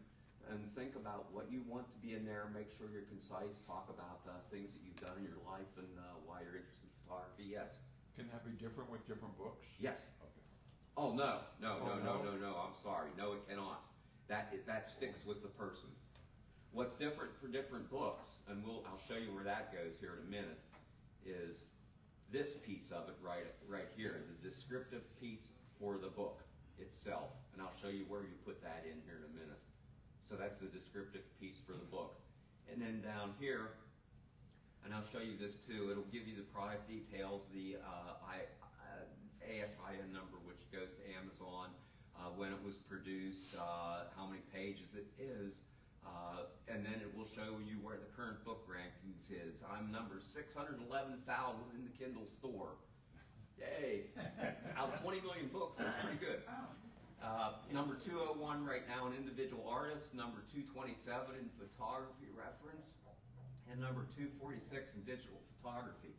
and think about what you want to be in there. Make sure you're concise. Talk about things that you've done in your life and why you're interested in photography. Yes. Can that be different with different books? Yes. Okay. Oh no, no, Oh, no, no, no? no, no. I'm sorry. No, it cannot. That sticks with the person. What's different for different books, and I'll show you where that goes here in a minute, is this piece of it right here, the descriptive piece for the book itself. And I'll show you where you put that in here in a minute. So that's the descriptive piece for the book. And then down here, and I'll show you this too, it'll give you the product details, the ASIN number, which goes to Amazon, when it was produced, how many pages it is, and then it will show you where the current book rankings is. I'm number 611,000 in the Kindle store. Yay! Out of 20 million books, that's pretty good. Number 201 right now in individual artists, number 227 in photography reference, and number 246 in digital photography.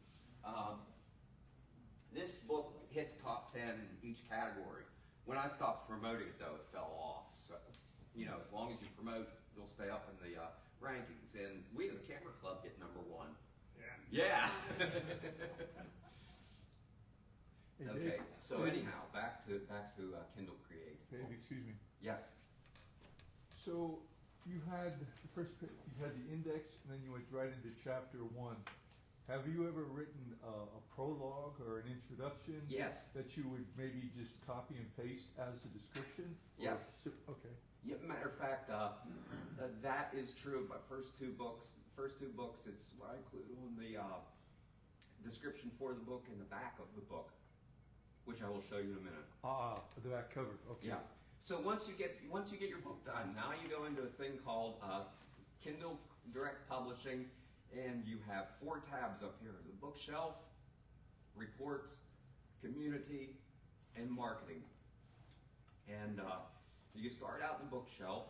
This book hit the top 10 in each category. When I stopped promoting it though, it fell off. So, as long as you promote, you'll stay up in the rankings. And we as a camera club hit number 1. Yeah. Hey, Okay, Dave. so anyhow, back to Kindle Create. Dave, excuse me. Yes. So you had the first, you had the index, and then you went right into chapter 1. Have you ever written a prologue or an introduction? Yes. That you would maybe just copy and paste as a description? Yes. Okay. Yeah, matter of fact, that is true of my first two books. It's what I include on the description for the book in the back of the book, which I will show you in a minute. The back cover. Okay. Yeah. So once you get your book done, now you go into a thing called Kindle Direct Publishing, and you have 4 tabs up here: the bookshelf, reports, community, and marketing. And you start out in the bookshelf,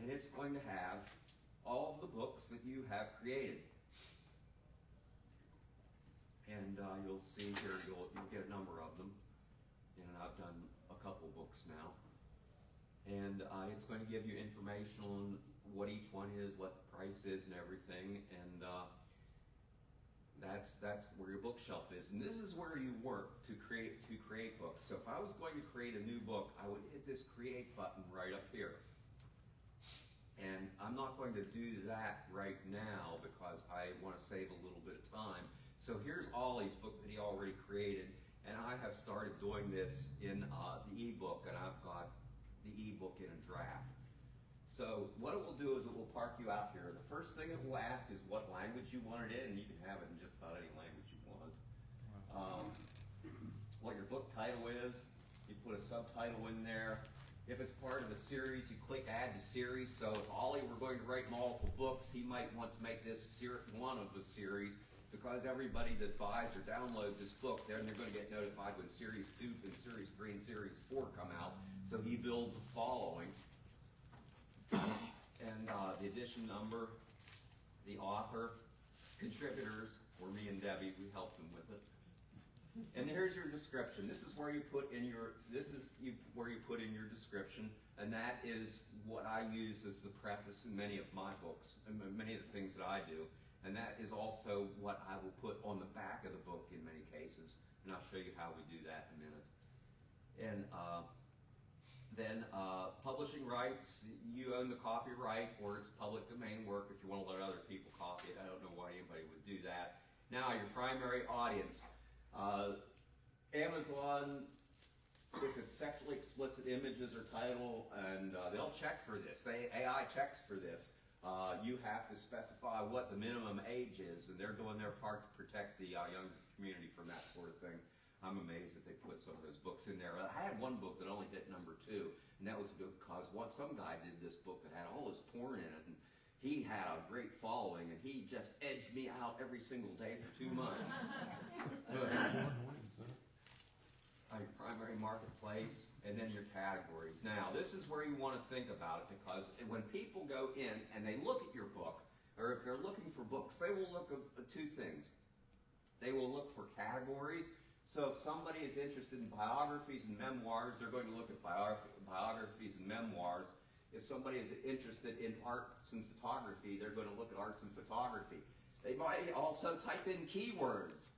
and it's going to have all of the books that you have created. And you'll see here, you'll get a number of them. And I've done a couple books now. And it's going to give you information on what each one is, what the price is, and everything. And that's where your bookshelf is. And this is where you work to create books. So if I was going to create a new book, I would hit this create button right up here. And I'm not going to do that right now because I want to save a little bit of time. So here's Ollie's book that he already created, and I have started doing this in the ebook, and I've got the ebook in a draft. So what it will do is it will park you out here. The first thing it will ask is what language you want it in, and you can have it in just about any language you want. What your book title is, you put a subtitle in there. If it's part of a series, you click add to series. So if Ollie were going to write multiple books, he might want to make this one of the series, because everybody that buys or downloads this book, then they're going to get notified when Series 2 and Series 3 and Series 4 come out. So he builds a following. And the edition number, the author, contributors, or me and Debbie, we helped him with it. And here's your description. This is where you put in your description, and that is what I use as the preface in many of my books, and many of the things that I do. And that is also what I will put on the back of the book in many cases. And I'll show you how we do that in a minute. And then publishing rights, you own the copyright, or it's public domain work if you want to let other people copy it. I don't know why anybody would do that. Now, your primary audience. Amazon, if it's sexually explicit images or title, and they'll check for this. AI checks for this. You have to specify what the minimum age is, and they're doing their part to protect the younger community from that sort of thing. I'm amazed that they put some of those books in there. I had one book that only hit number 2, and that was because some guy did this book that had all this porn in it, and he had a great following, and he just edged me out every single day for 2 months. Your primary marketplace, and then your categories. Now, this is where you want to think about it, because when people go in and they look at your book, or if they're looking for books, they will look at 2 things. They will look for categories. So if somebody is interested in biographies and memoirs, they're going to look at biographies and memoirs. If somebody is interested in arts and photography, they're going to look at arts and photography. They might also type in keywords.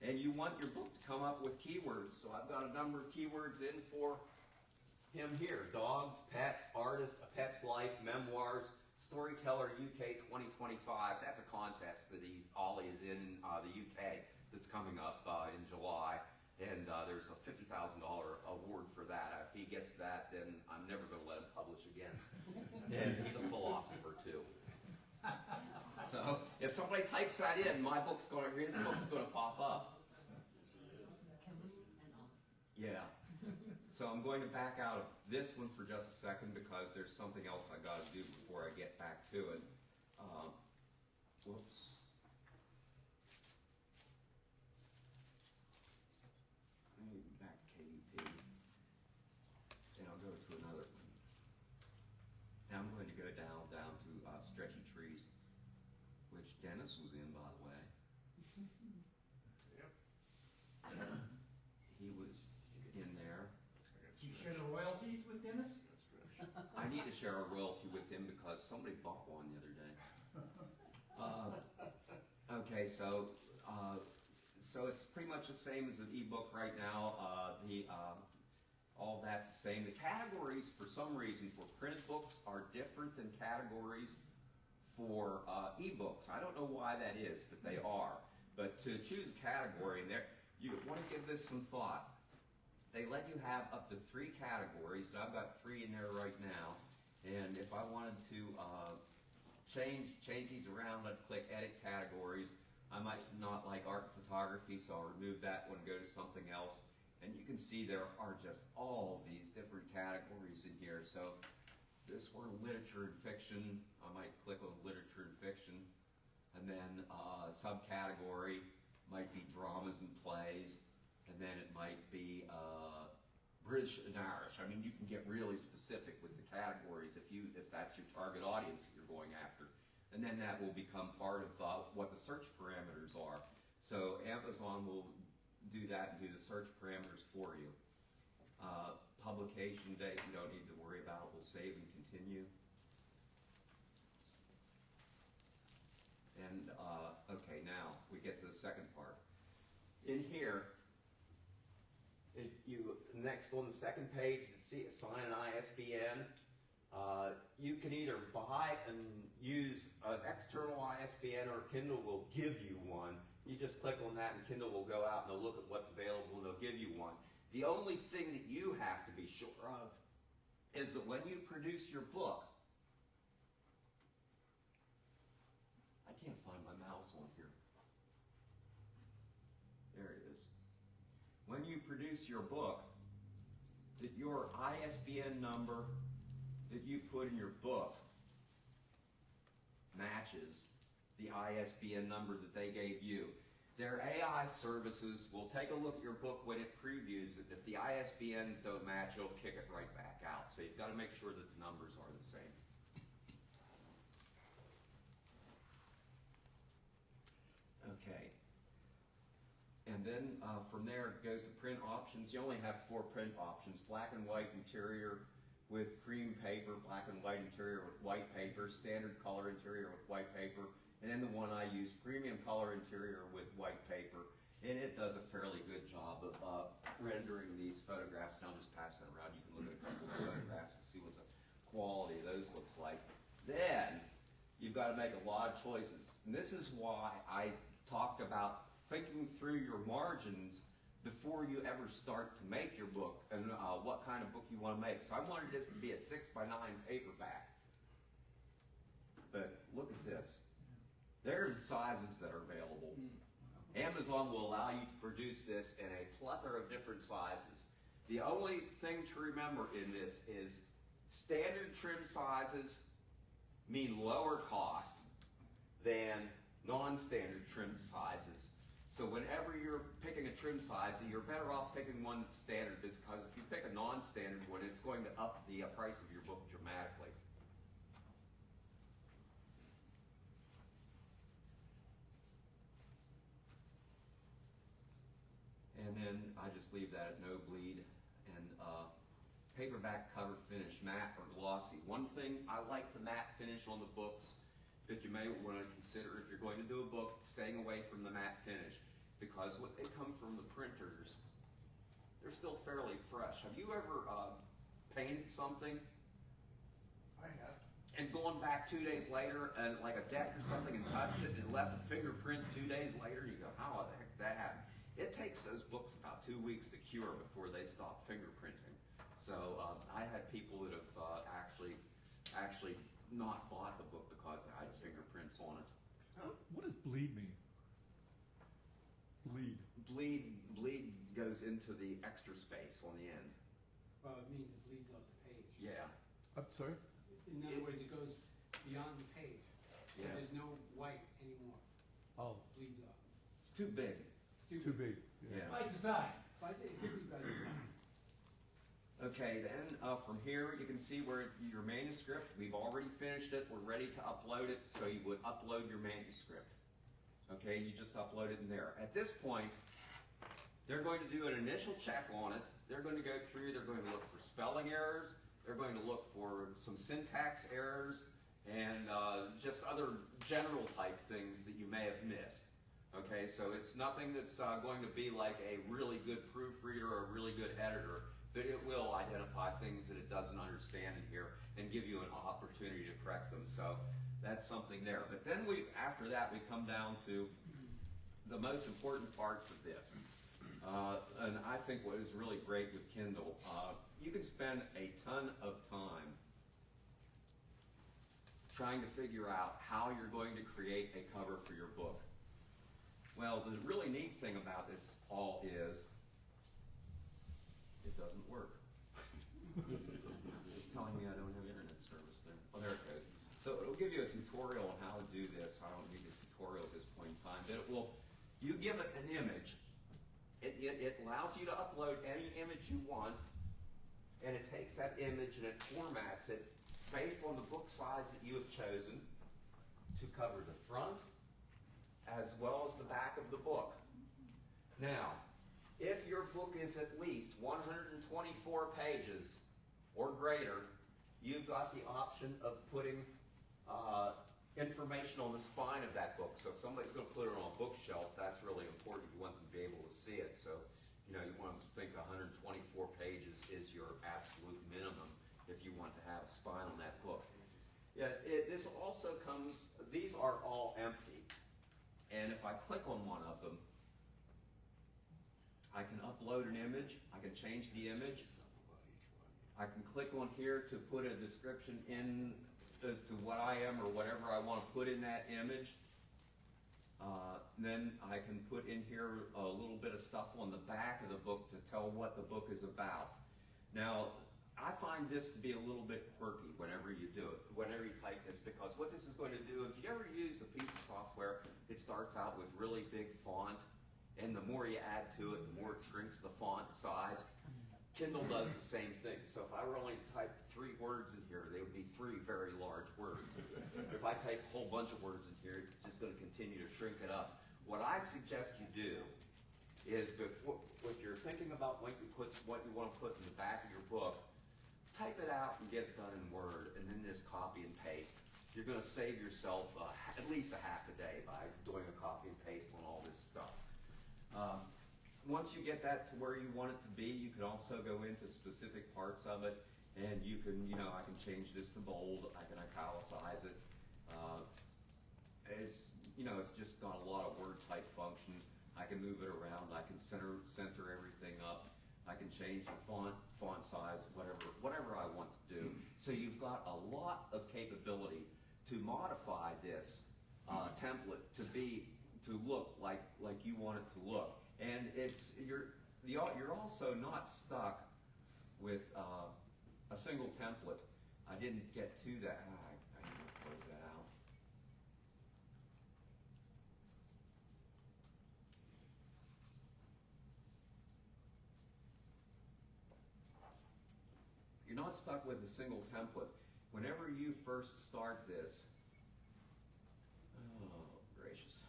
And you want your book to come up with keywords. So I've got a number of keywords in for him here. Dogs, pets, artist, a pet's life, memoirs, storyteller UK 2025. That's a contest that Ollie is in the UK that's coming up in July. And there's a $50,000 award for that. If he gets that, then I'm never going to let him publish again. And he's a philosopher too. So if somebody types that in, his book's going to pop up. Yeah. So I'm going to back out of this one for just a second because there's something else I got to do before I get back to it. Whoops. Maybe back KDP. And I'll go to another one. Now I'm going to go down to Stretchy Trees, which Dennis was in, by the way. Yep. And he was in there. Do you share the royalties with Dennis? I need to share a royalty with him because somebody bought one the other day. Okay, so it's pretty much the same as an ebook right now. All that's the same. The categories, for some reason, for printed books are different than categories for ebooks. I don't know why that is, but they are. But to choose a category, and you want to give this some thought. They let you have up to 3 categories, and I've got 3 in there right now. And if I wanted to change these around, I'd click Edit Categories. I might not like art and photography, so I'll remove that one and go to something else. And you can see there are just all of these different categories in here. So if this were literature and fiction, I might click on literature and fiction. And then a subcategory might be dramas and plays. And then it might be British and Irish. I mean, you can get really specific with the categories if that's your target audience that you're going after. And then that will become part of what the search parameters are. So Amazon will do that and do the search parameters for you. Publication date, you don't need to worry about. We'll save and continue. And okay, now we get to the second part. In here, next on the second page, you see assign an ISBN. You can either buy and use an external ISBN or Kindle will give you one. You just click on that and Kindle will go out and they'll look at what's available and they'll give you one. The only thing that you have to be sure of is that when you produce your book, I can't find my mouse on here. There it is. When you produce your book, that your ISBN number that you put in your book matches the ISBN number that they gave you. Their AI services will take a look at your book when it previews it. If the ISBNs don't match, it'll kick it right back out. So you've got to make sure that the numbers are the same. Okay. And then from there it goes to print options. You only have 4 print options: black and white interior with cream paper, black and white interior with white paper, standard color interior with white paper, and then the one I use, premium color interior with white paper. And it does a fairly good job of rendering these photographs. And I'll just pass that around. You can look at a couple of photographs to see what the quality of those looks like. Then you've got to make a lot of choices. And this is why I talked about thinking through your margins before you ever start to make your book and what kind of book you want to make. So I wanted this to be a 6x9 paperback. But look at this. There are the sizes that are available. Amazon will allow you to produce this in a plethora of different sizes. The only thing to remember in this is standard trim sizes mean lower cost than non-standard trim sizes. So whenever you're picking a trim size, you're better off picking one that's standard, because if you pick a non-standard one, it's going to up the price of your book dramatically. And then I just leave that at no bleed. And paperback cover finish, matte or glossy. One thing, I like the matte finish on the books that you may want to consider if you're going to do a book, staying away from the matte finish, because when they come from the printers, they're still fairly fresh. Have you ever painted something I have. and gone back 2 days later and like a deck or something and touched it and left a fingerprint 2 days later? You go, how the heck did that happen? It takes those books about 2 weeks to cure before they stop fingerprinting. So I had people that have actually not bought the book because it had fingerprints on it. What does bleed mean? Bleed. Bleed goes into the extra space on the end. Well, it means it bleeds off the page. Yeah. I'm sorry? In other words, it goes beyond the page. So Yeah. there's no white anymore. Oh, Bleeds off. It's too big. too big. Yeah. By design. But it could be by design. Okay, then from here you can see where your manuscript, we've already finished it, we're ready to upload it, so you would upload your manuscript. Okay, you just upload it in there. At this point, they're going to do an initial check on it. They're going to go through, they're going to look for spelling errors, they're going to look for some syntax errors, and just other general type things that you may have missed. Okay, so it's nothing that's going to be like a really good proofreader or a really good editor, but it will identify things that it doesn't understand in here and give you an opportunity to correct them. So that's something there. But then after that, we come down to the most important parts of this. And I think what is really great with Kindle, you can spend a ton of time trying to figure out how you're going to create a cover for your book. Well, the really neat thing about this all is it doesn't work. It's telling me I don't have internet service there. Oh, there it goes. So it'll give you a tutorial on how to do this. I don't need a tutorial at this point in time, but you give it an image. It allows you to upload any image you want, and it takes that image and it formats it based on the book size that you have chosen to cover the front as well as the back of the book. Now, if your book is at least 124 pages or greater, you've got the option of putting information on the spine of that book. So if somebody's going to put it on a bookshelf, that's really important. You want them to be able to see it. So, you want them to think 124 pages is your absolute minimum if you want to have a spine on that book. Yeah, this also comes, these are all empty. And if I click on one of them, I can upload an image, I can change the image, I can click on here to put a description in as to what I am or whatever I want to put in that image. Then I can put in here a little bit of stuff on the back of the book to tell what the book is about. Now, I find this to be a little bit quirky whenever you do it, whenever you type this, because what this is going to do, if you ever use a piece of software, it starts out with really big font, and the more you add to it, the more it shrinks the font size. Kindle does the same thing. So if I were only to type 3 words in here, they would be 3 very large words. If I type a whole bunch of words in here, it's just going to continue to shrink it up. What I suggest you do is, before, if you're thinking about what you want to put in the back of your book, type it out and get it done in Word, and then just copy and paste. You're going to save yourself at least a half a day by doing a copy and paste on all this stuff. Once you get that to where you want it to be, you can also go into specific parts of it, and you can, I can change this to bold, I can italicize it. It's just got a lot of word type functions. I can move it around, I can center everything up. I can change the font size, whatever I want to do. So you've got a lot of capability to modify this template to look like you want it to look. And you're also not stuck with a single template. I didn't get to that. I need to close that out. You're not stuck with a single template. Whenever you first start this, oh gracious.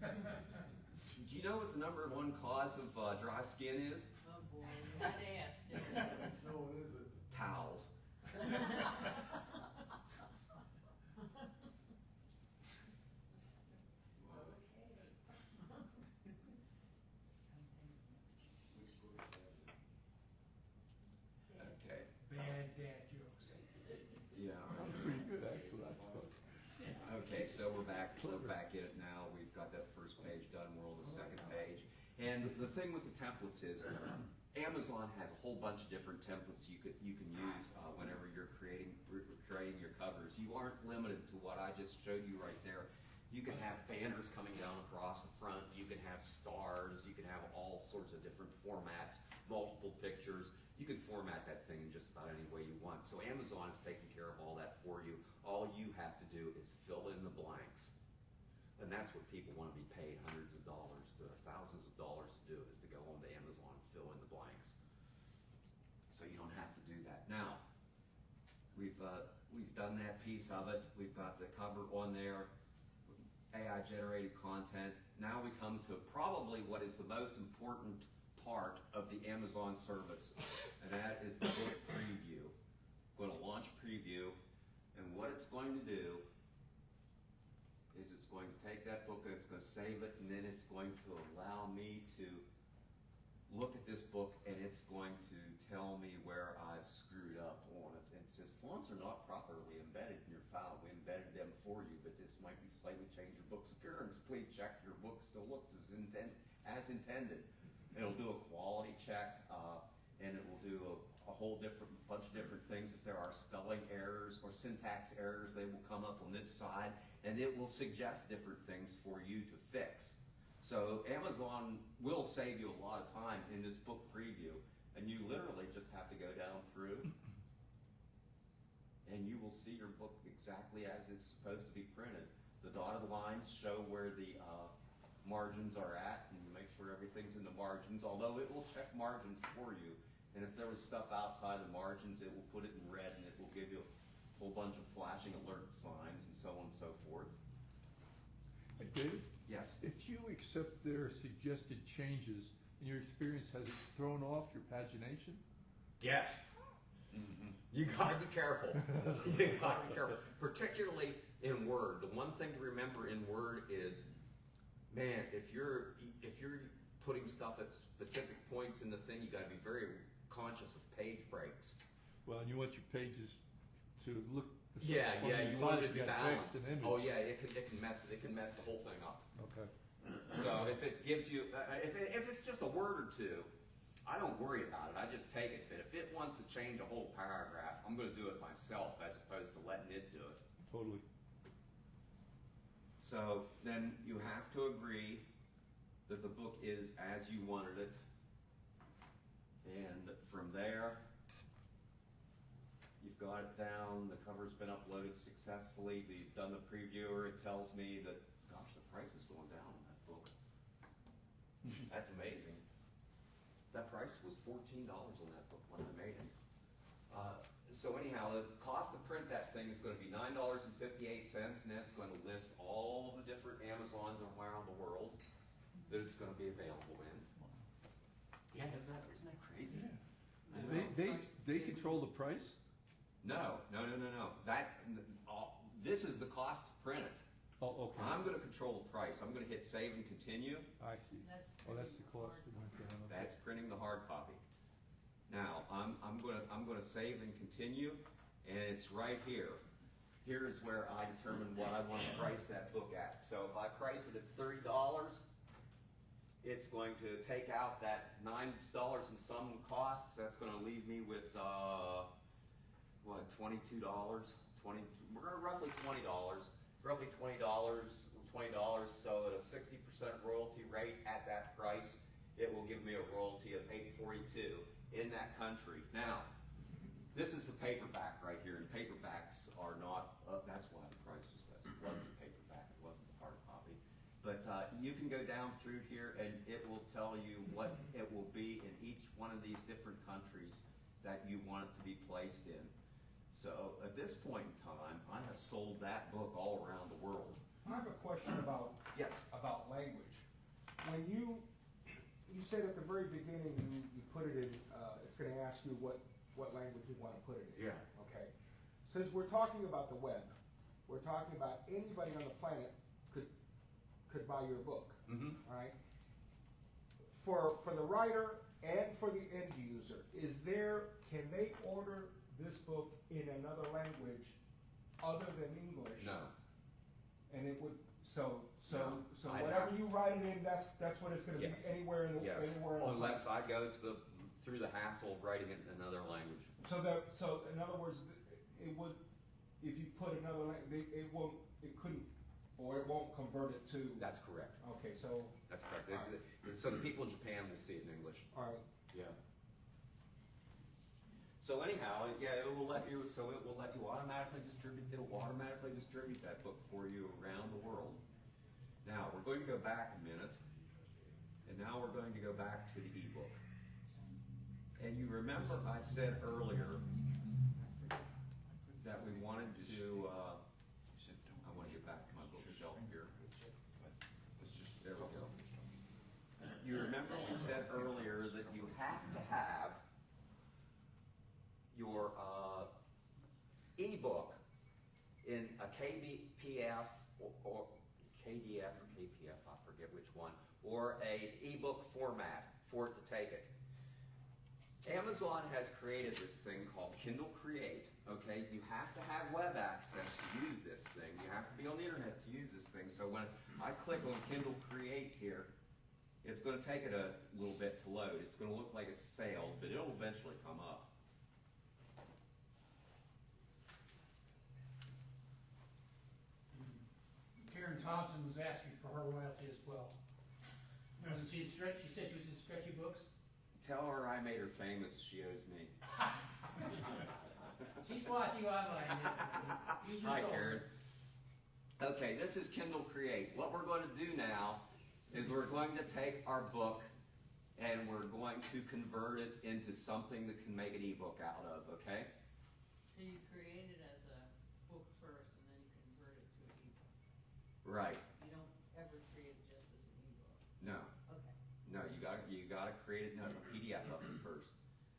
Do you know what the #1 cause of dry skin is? Oh boy, you had asked. So what is it? Towels. Okay. Bad dad jokes. Yeah. That was pretty good, actually, that's fun. Okay, so we're back in it now. We've got that first page done. We're on the second page. And the thing with the templates is, Amazon has a whole bunch of different templates you can use whenever you're creating your covers. You aren't limited to what I just showed you right there. You can have banners coming down across the front. You can have stars. You can have all sorts of different formats, multiple pictures. You can format that thing in just about any way you want. So Amazon is taking care of all that for you. All you have to do is fill in the blanks. And that's what people want to be paid hundreds of dollars to thousands of dollars to do, is to go onto Amazon and fill in the blanks. So you don't have to do that. Now, we've done that piece of it. We've got the cover on there, AI generated content. Now we come to probably what is the most important part of the Amazon service, and that is the book preview. I'm going to launch preview, and what it's going to do is it's going to take that book and it's going to save it, and then it's going to allow me to look at this book, and it's going to tell me where I've screwed up on it. And it says fonts are not properly embedded in your file. We embedded them for you, but this might be slightly change your book's appearance. Please check your book still looks as intended. It'll do a quality check, and it will do a whole bunch of different things. If there are spelling errors or syntax errors, they will come up on this side, and it will suggest different things for you to fix. So Amazon will save you a lot of time in this book preview, and you literally just have to go down through, and you will see your book exactly as it's supposed to be printed. The dotted lines show where the margins are at, and you make sure everything's in the margins, although it will check margins for you. And if there was stuff outside the margins, it will put it in red, and it will give you a whole bunch of flashing alert signs and so on and so forth. Hey, David? Yes? If you accept their suggested changes, in your experience, has it thrown off your pagination? Yes. Mm-hmm. You gotta be careful. You gotta be careful. Particularly in Word. The one thing to remember in Word is, man, if you're putting stuff at specific points in the thing, you gotta be very conscious of page breaks. Well, and you want your pages to look. Yeah, on the you side want it to if be you got balanced. text and image. Oh yeah, it can mess the whole thing up. Okay. So if it gives you, if it's just a word or two, I don't worry about it. I just take it. But if it wants to change a whole paragraph, I'm going to do it myself as opposed to letting it do it. Totally. So then you have to agree that the book is as you wanted it. And from there, you've got it down. The cover's been uploaded successfully. We've done the previewer. It tells me that, gosh, the price is going down on that book. That's amazing. That price was $14 on that book when I made it. So anyhow, the cost to print that thing is going to be $9.58, and that's going to list all the different Amazons around the world that it's going to be available in. Yeah, isn't that crazy? Yeah. They control the price? No. This is the cost to print it. Oh, okay. I'm going to control the price. I'm going to hit save and continue. I see. That's the cost. That's printing the hard copy. Now I'm going to save and continue, and it's right here. Here is where I determine what I want to price that book at. So if I price it at $30, it's going to take out that $9 and some costs. That's going to leave me with $22, roughly $20. Roughly $20. So at a 60% royalty rate at that price, it will give me a royalty of $8.42 in that country. Now, this is the paperback right here, and paperbacks are not. That's why the price was less. It was the paperback. It wasn't the hard copy. But you can go down through here, and it will tell you what it will be in each one of these different countries that you want it to be placed in. So at this point in time, I have sold that book all around the world. I have a question about Yes. about language. When you said at the very beginning, you put it in, it's gonna ask you what language you wanna put it in. Yeah. Okay. Since we're talking about the web, we're talking about anybody on the planet could buy your book. Mm-hmm. All right? For the writer and for the end user, can they order this book in another language other than English? No. And it would, so I whatever have- you write it in, that's what it's gonna be Yes. anywhere in the, Yes, anywhere in the. unless I go through the hassle of writing it in another language. So in other words, it would, if you put another it won't convert it to. That's correct. Okay, so, That's correct. Alright. So the people in Japan will see it in English. all right. Yeah. So anyhow, yeah, it will let you automatically distribute that book for you around the world. Now, we're going to go back a minute, and now we're going to go back to the ebook. And you remember I said earlier that we wanted to, I want to get back to my bookshelf here. There we go. You remember we said earlier that you have to have your ebook in a KDF or KDF or KPF, I forget which one, or a ebook format for it to take it. Amazon has created this thing called Kindle Create. Okay, you have to have web access to use this thing. You have to be on the internet to use this thing. So when I click on Kindle Create here, it's going to take it a little bit to load. It's going to look like it's failed, but it'll eventually come up. Karen Thompson was asking for her royalty as well. Wasn't she she said she was in stretchy books? Tell her I made her famous. She owes me. She's watching online. You just Hi, told Karen. her. Okay, this is Kindle Create. What we're going to do now is we're going to take our book and we're going to convert it into something that can make an ebook out of, okay? So you create it as a book first, and then you convert it to an ebook. Right. You don't ever create it just as an ebook. No. Okay. No, you gotta create it, no, a PDF of it first.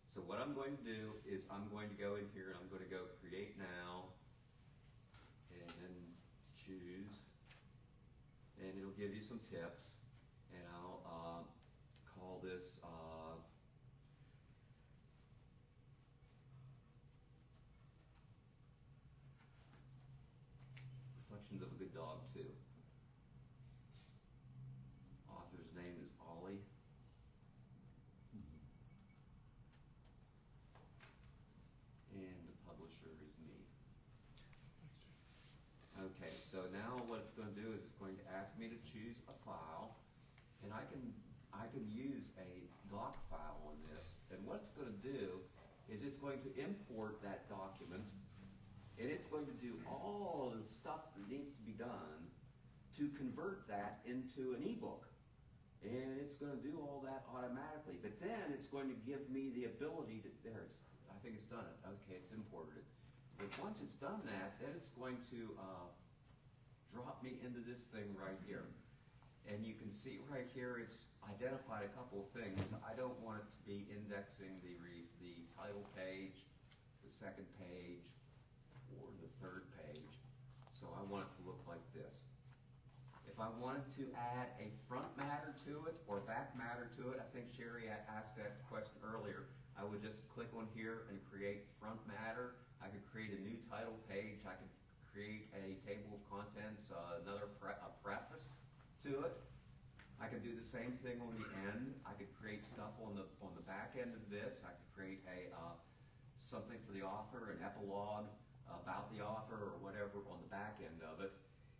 So what I'm going to do is I'm going to go in here and I'm going to go create now and then choose, and it'll give you some tips, and I'll call this Reflections of a Good Dog 2. Author's name is Ollie. And the publisher is me. Okay, so now what it's going to do is it's going to ask me to choose a file, and I can use a doc file on this. And what it's going to do is it's going to import that document, and it's going to do all the stuff that needs to be done to convert that into an ebook. And it's going to do all that automatically. But then it's going to give me the ability to, I think it's done it. Okay, it's imported it. But once it's done that, then it's going to drop me into this thing right here. And you can see right here, it's identified a couple of things. I don't want it to be indexing the title page, the second page, or the third page. So I want it to look like this. If I wanted to add a front matter to it or back matter to it, I think Sherry asked that question earlier, I would just click on here and create front matter. I could create a new title page. I could create a table of contents, another preface to it. I could do the same thing on the end. I could create stuff on the back end of this. I could create a something for the author, an epilogue about the author or whatever on the back end of it.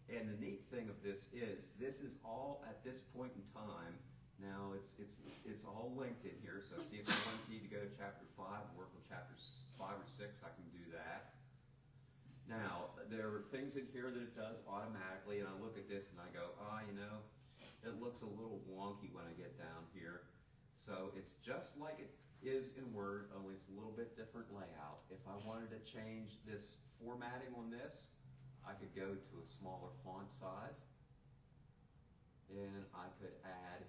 And the neat thing of this is all at this point in time. Now it's all linked in here. So see if I need to go to chapter 5, work with chapters 5 or 6, I can do that. Now there are things in here that it does automatically, and I look at this and I go, it looks a little wonky when I get down here. So it's just like it is in Word, only it's a little bit different layout. If I wanted to change this formatting on this, I could go to a smaller font size. and I could add,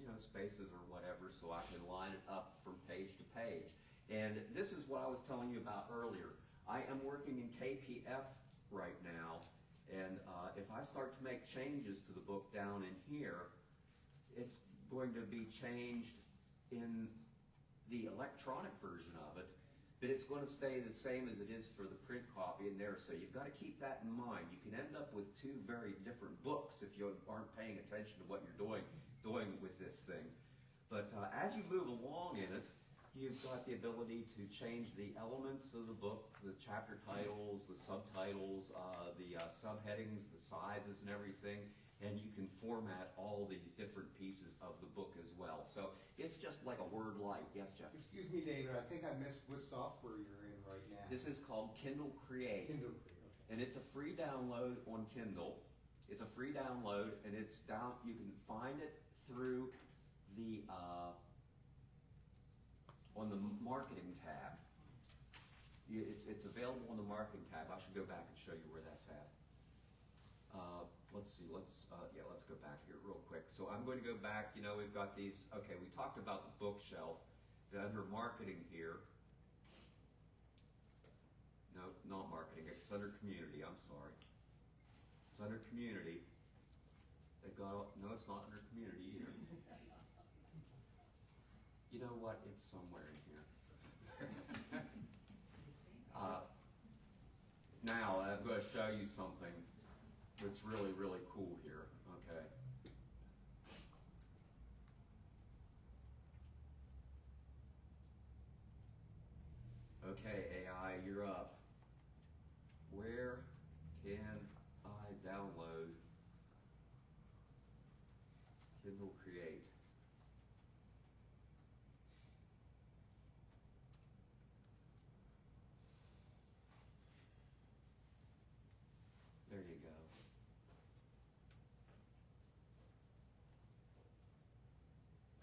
you know, spaces or whatever, so I can line it up from page to page. And this is what I was telling you about earlier. I am working in KPF right now, and if I start to make changes to the book down in here, it's going to be changed in the electronic version of it, but it's going to stay the same as it is for the print copy in there, so you've got to keep that in mind. You can end up with two very different books if you aren't paying attention to what you're doing with this thing. But as you move along in it, you've got the ability to change the elements of the book, the chapter titles, the subtitles, the subheadings, the sizes and everything, and you can format all these different pieces of the book as well. So it's just like a word light. Yes, Jeff? Excuse me, David, I think I missed what software you're in right now. This is called Kindle Create. Kindle Create, okay. And it's a free download on Kindle. It's a free download, and it's down. You can find it through the on the marketing tab. It's available on the marketing tab. I should go back and show you where that's at. Let's see. Let's go back here real quick. So I'm going to go back. You know, we've got these. Okay, we talked about the bookshelf. Under marketing here. No, not marketing. It's under community. I'm sorry. It's under community. They've got, no, it's not under community either. You know what? It's somewhere in here. Now, I'm going to show you something that's really, really cool here. Okay. Okay, AI, you're up. Where can I download Kindle Create? There you go.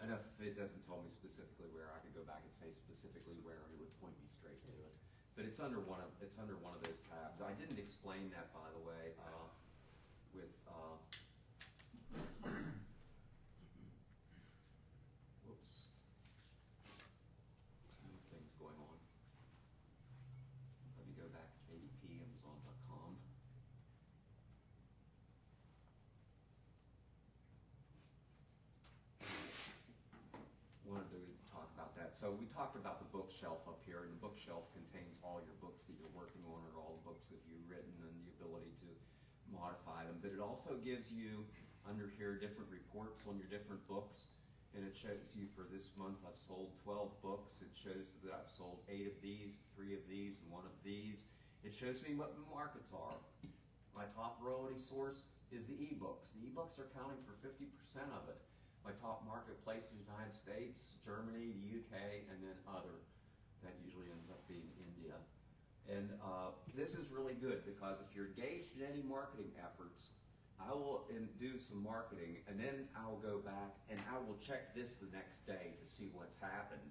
And if it doesn't tell me specifically where, I could go back and say specifically where, and it would point me straight to it. But it's under one of those tabs. I didn't explain that, by the way, with whoops, too many things going on. Let me go back to KDP, Amazon.com. Wanted to talk about that. So we talked about the bookshelf up here, and the bookshelf contains all your books that you're working on, or all the books that you've written, and the ability to modify them. But it also gives you under here different reports on your different books, and it shows you for this month I've sold 12 books. It shows that I've sold 8 of these, 3 of these, and 1 of these. It shows me what the markets are. My top royalty source is the ebooks. The ebooks are accounting for 50% of it. My top marketplace is the United States, Germany, the UK, and then other. That usually ends up being India. And this is really good because if you're engaged in any marketing efforts, I will do some marketing, and then I'll go back and I will check this the next day to see what's happened.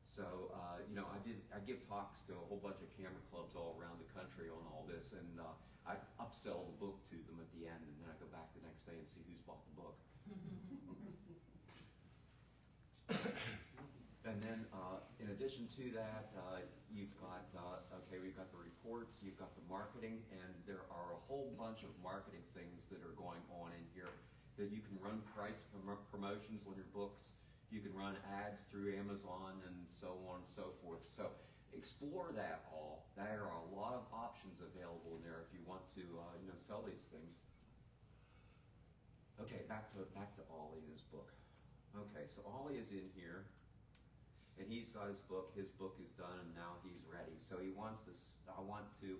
So, you know, I give talks to a whole bunch of camera clubs all around the country on all this, and I upsell the book to them at the end, and then I go back the next day and see who's bought the book. And then, in addition to that, you've got, we've got the reports, you've got the marketing, and there are a whole bunch of marketing things that are going on in here that you can run price promotions on your books. You can run ads through Amazon and so on and so forth. So explore that all. There are a lot of options available in there if you want to, sell these things. Okay, back to Ollie and his book. Okay, so Ollie is in here, and he's got his book. His book is done, and now he's ready. So he wants to. I want to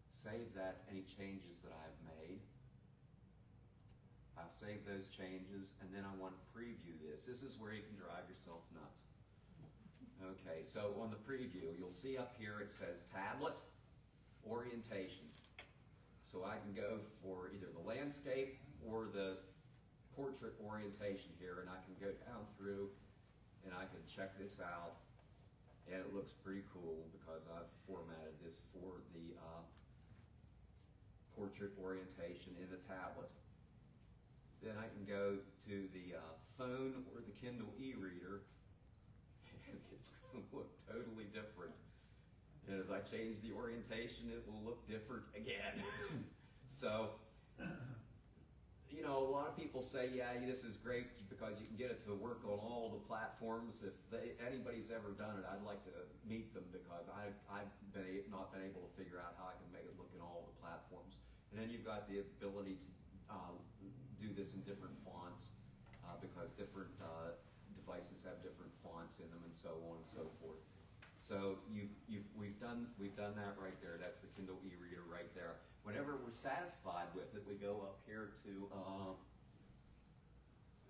save any changes that I've made. I'll save those changes, and then I want to preview this. This is where you can drive yourself nuts. Okay, so on the preview, you'll see up here it says tablet orientation. So I can go for either the landscape or the portrait orientation here, and I can go down through and I can check this out, and it looks pretty cool because I've formatted this for the portrait orientation in the tablet. then I can go to the phone or the Kindle e-reader, and it's going to look totally different. And as I change the orientation, it will look different again. So, you know, a lot of people say, yeah, this is great because you can get it to work on all the platforms. If anybody's ever done it, I'd like to meet them because I've not been able to figure out how I can make it look in all the platforms. And then you've got the ability to do this in different fonts because different devices have different fonts in them and so on and so forth. So we've done that right there. That's the Kindle e-reader right there. Whenever we're satisfied with it, we go up here to,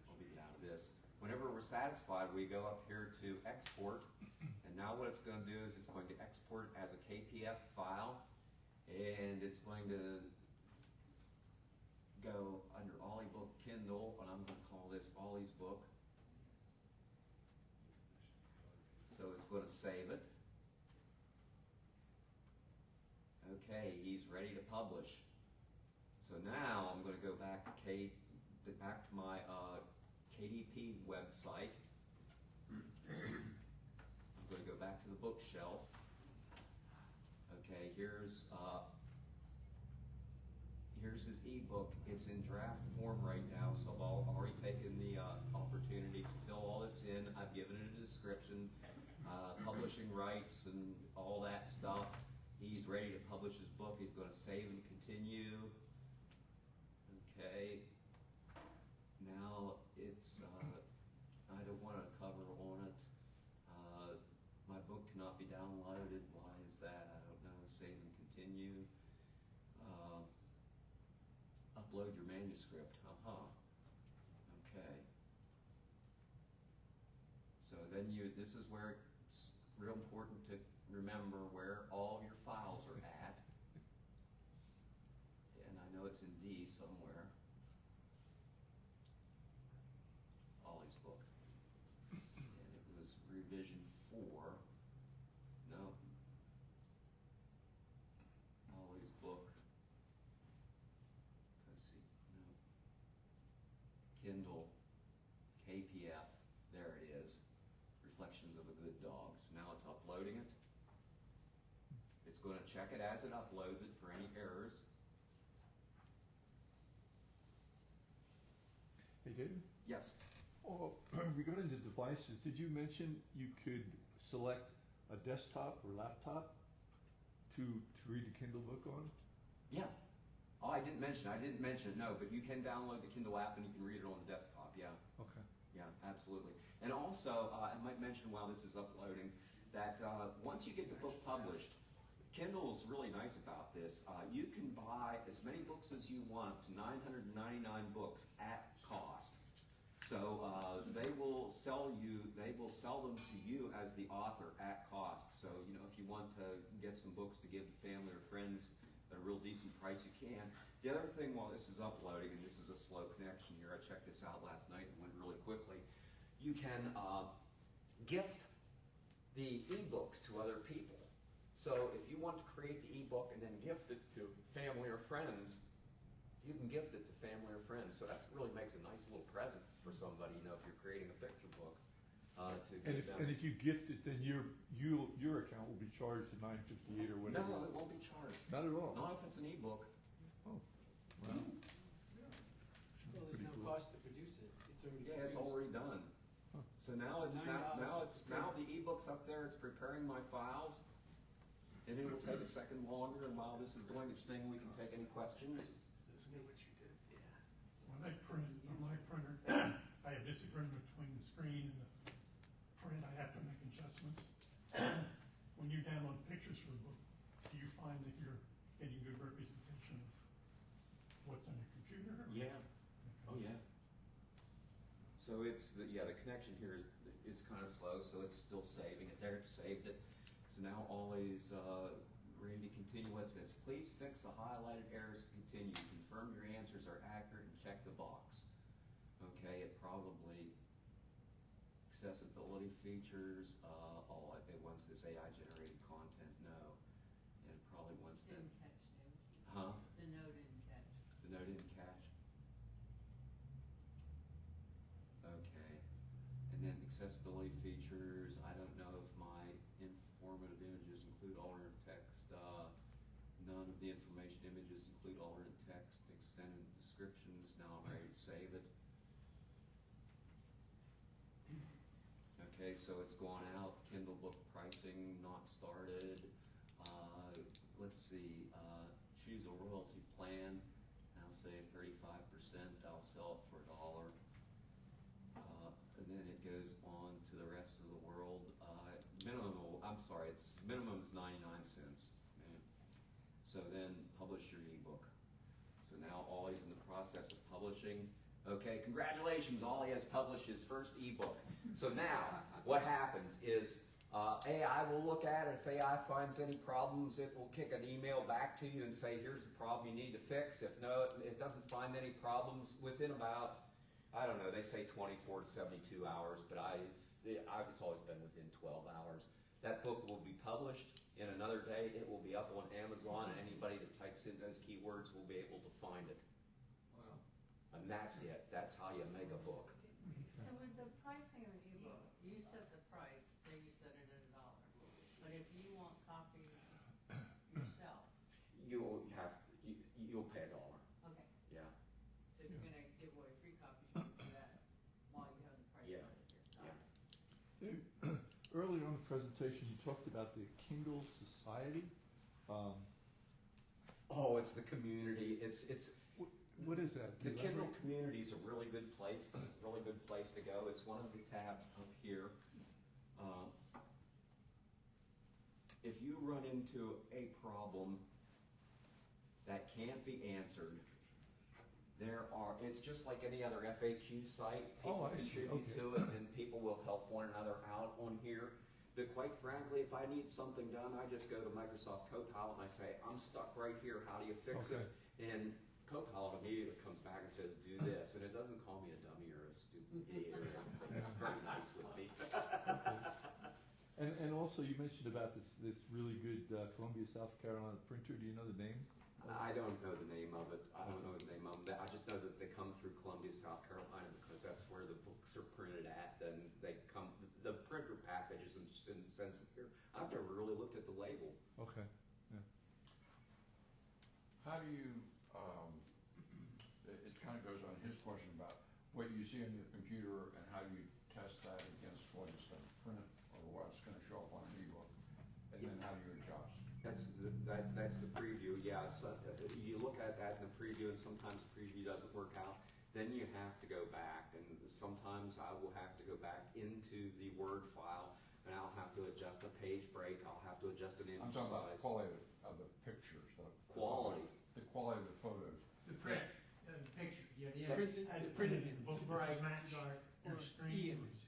let me get out of this. Whenever we're satisfied, we go up here to export. And now what it's going to do is it's going to export as a KPF file. And it's going to go under Ollie Book Kindle, and I'm going to call this Ollie's Book. So it's going to save it. Okay, he's ready to publish. So now I'm going to go back to my KDP website. I'm going to go back to the bookshelf. Okay, here's his ebook. It's in draft form right now, so I've already taken the opportunity to fill all this in. I've given it a description, publishing rights and all that stuff. He's ready to publish his book. He's going to save and continue. Okay. Now it's, I don't want a cover on it. My book cannot be downloaded. Why is that? I don't know. Save and continue. Upload your manuscript. Okay. So then this is where it's real important to remember where all your files are at. And I know it's in D somewhere. Ollie's Book. And it was revision 4. No. Ollie's Book. Let's see. No. Kindle. KPF. There it is. Reflections of a Good Dog. So now it's uploading it. It's going to check it as it uploads it for any errors. Hey, David? Yes. Oh, regarding the devices, did you mention you could select a desktop or laptop to read the Kindle book on? Yeah. Oh, I didn't mention it, no, but you can download the Kindle app and you can read it on the desktop, yeah. Okay. Yeah, absolutely. And also, I might mention while this is uploading, that once you get the book published, Kindle is really nice about this. You can buy as many books as you want, 999 books at cost. So they will sell them to you as the author at cost. So you know, if you want to get some books to give to family or friends at a real decent price, you can. The other thing while this is uploading, and this is a slow connection here, I checked this out last night and went really quickly. You can gift the ebooks to other people. So if you want to create the ebook and then gift it to family or friends, you can gift it to family or friends. So that really makes a nice little present for somebody, you know, if you're creating a picture book. And if you gift it, then your account will be charged at $9.58 or whatever. No, it won't be charged. Not at all. Not if it's an ebook. Oh, wow. Well, there's no cost to produce it. It's already Yeah, it's produced. already done. Huh. So now $9 the ebook's up there. It's preparing my files, and it will take a second longer. And while this is doing its thing, we can take any questions. Isn't it what you did? Yeah. When I print on my printer, I have disagreement between the screen and the print. I have to make adjustments. When you download pictures for a book, do you find that you're getting good representation of what's on your computer? Yeah. Oh yeah. So it's the connection here is kind of slow, so it's still saving it. There, it saved it. So now always ready to continue. What it says, please fix the highlighted errors to continue. Confirm your answers are accurate and check the box. Okay, it probably accessibility features. It wants this AI generated content. No, and it probably wants that. Didn't catch, David. Huh? The no didn't catch. The no didn't catch. Accessibility features, I don't know if my informative images include alternate text. None of the information images include alternate text, extended descriptions. Now I'm ready to save it. Okay, so it's gone out. Kindle book pricing not started. Let's see, choose a royalty plan. I'll say 35%. I'll sell it for $1. And then it goes on to the rest of the world. Minimum is 99 cents. Okay. So then publish your ebook. So now Ollie's in the process of publishing. Okay, congratulations, Ollie has published his first ebook. So now, what happens is AI will look at it. If AI finds any problems, it will kick an email back to you and say, here's the problem you need to fix. If no, it doesn't find any problems within about, I don't know, they say 24 to 72 hours, but it's always been within 12 hours. That book will be published in another day. It will be up on Amazon, and anybody that types in those keywords will be able to find it. Wow. And that's it. That's how you make a book. So with the pricing of an ebook, you set the price, say you set it at $1. But if you want copies yourself, You'll pay $1. okay. Yeah. So if you're gonna give away free copies, you can do that while you have the price Yeah. set here. Yeah. Earlier on in the presentation, you talked about the Kindle Society. Oh, it's the community. What is that? The Can you Kindle elaborate? community is a really good place to go. It's one of the tabs up here. If you run into a problem that can't be answered, it's just like any other FAQ site. People I see. contribute Okay. to it, and people will help one another out on here. But quite frankly, if I need something done, I just go to Microsoft Copilot and I say, I'm stuck right here, how do you fix Okay. it? And Copilot immediately comes back and says, do this, and it doesn't call me a dummy or a stupid idiot or anything. It's very nice with me. And also you mentioned about this really good Columbia, South Carolina printer. Do you know the name? I don't know the name of it. I just know that they come through Columbia, South Carolina, because that's where the books are printed at. Then the printer packages and sends them here. I've never really looked at the label. Okay. Yeah. How do you, it kind of goes on his question about what you see on your computer and how you test that against what it's going to print or what's going to show up on an ebook, and then how do you adjust? That's the preview. Yeah, so you look at that in the preview, and sometimes the preview doesn't work out. Then you have to go back, and sometimes I will have to go back into the Word file, and I'll have to adjust a page break. I'll have to adjust an I'm image talking about the size. quality of the pictures, Quality. the quality of the photos. The print, the picture, yeah, the As image. printed in the book, does Bright, it match dark, your or screen? e-image.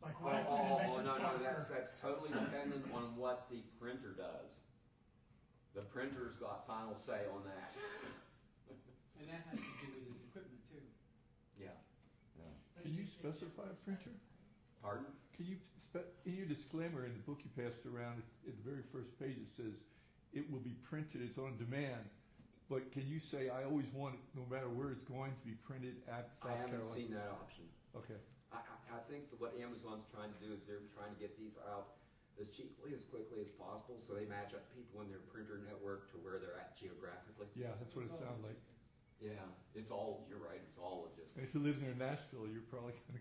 Like when I put an image in No, Docker, that's totally dependent on what the printer does. The printer's got final say on that. And that has to do with his equipment too. Yeah. Can you specify a printer? Pardon? Can you in your disclaimer in the book you passed around at the very first page it says it will be printed, it's on demand. But can you say I always want it, no matter where it's going, to be printed at South I haven't Carolina? seen that option. Okay. I think that what Amazon's trying to do is they're trying to get these out as cheaply, as quickly as possible, so they match up people in their printer network to where they're at geographically. Yeah, that's what it It's all sounded like. logistics. Yeah, you're right, it's all And logistics. if you live near Nashville, you're probably gonna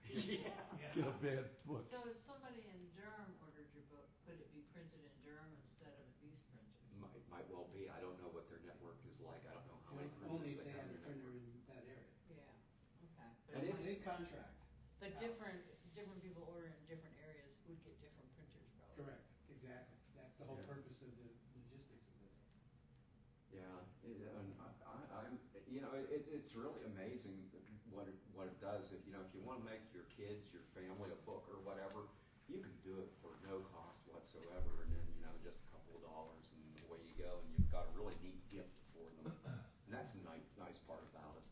Yeah. get a bad book. So if somebody in Durham ordered your book, could it be printed in Durham instead of at these printers? Might well be. I don't know what their network is like. I don't know how many Only printers if they they have have in a their printer network. in that area. Yeah, okay. And But it's- They contract. But different people order in different areas would get different printers probably. Correct, exactly. That's the whole Yeah. purpose of the logistics of this. Yeah, it's really amazing what it does. If you want to make your kids, your family a book or whatever, you can do it for no cost whatsoever, and then just a couple of dollars, and away you go, and you've got a really neat gift for them. And that's the nice part about it.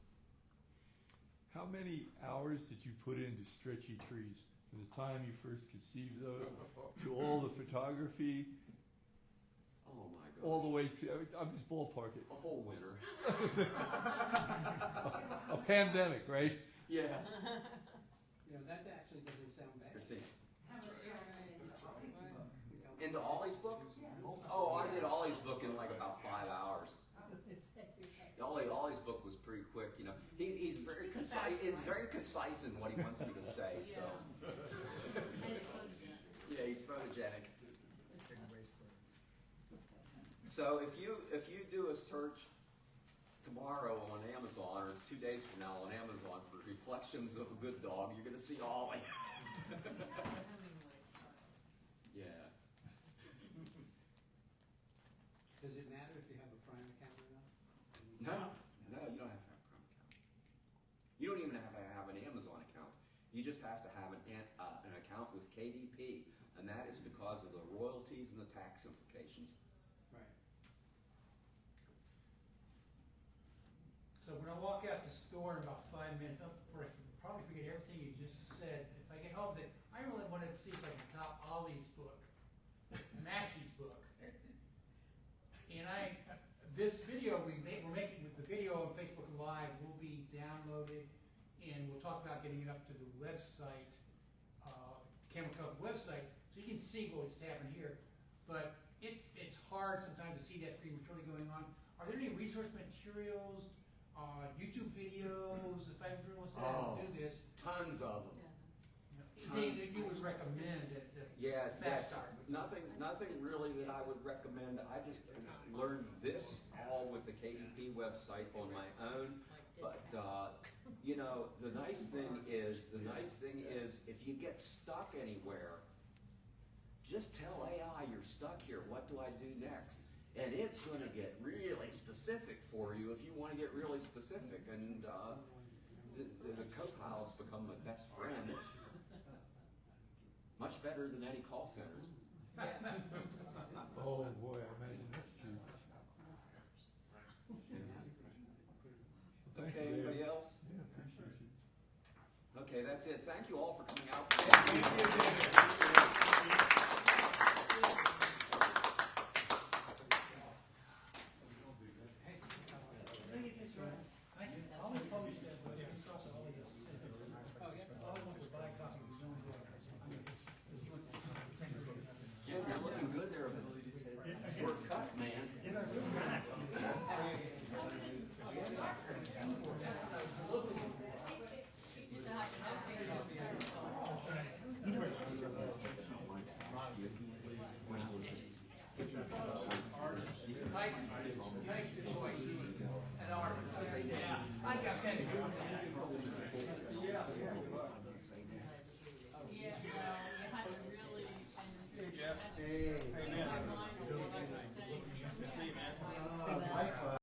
How many hours did you put into Stretchy Trees from the time you first conceived of it to all the photography, Oh my gosh. all the way to, I'm just ballparking. A whole winter. A pandemic, right? Yeah. That actually doesn't say Into Ollie's book? Oh, I did Ollie's book in like about 5 hours. Ollie's book was pretty quick, you know. He's very He's a concise. fast He's writer. very concise in what he wants me to say. So yeah, he's photogenic. So if you do a search tomorrow on Amazon or 2 days from now on Amazon for reflections of a good dog, you're going to see Ollie. Yeah. Does it matter if you have a Prime account or not? No, you don't have to have a Prime account. You don't even have to have an Amazon account. You just have to have an account with KDP, and that is because of the royalties and the tax implications. Right. So when I walk out the store in about 5 minutes, I'll probably forget everything you just said. If I get home, I really wanted to see if I can top Ollie's book, Maxie's book. And this video we're making with the video on Facebook Live will be downloaded, and we'll talk about getting it up to the website, Camel Cove website, so you can see what's happening here. But it's hard sometimes to see that screen, what's really going on. Are there any resource materials, YouTube videos, if I really want to sit down and do this? Tons of them. That you would recommend as the fast start? Nothing really that I would recommend. I just learned this all with the KDP website on my own. But you know, the nice thing is, if you get stuck anywhere, just tell AI you're stuck here. What do I do next? And it's going to get really specific for you if you want to get really specific. And the co-pilots become my best friend. Much better than any call centers. Oh boy, I imagine that's true. Thank Okay, you, anybody David. else? Yeah, appreciate you. Okay, that's it. Thank you all for coming out today.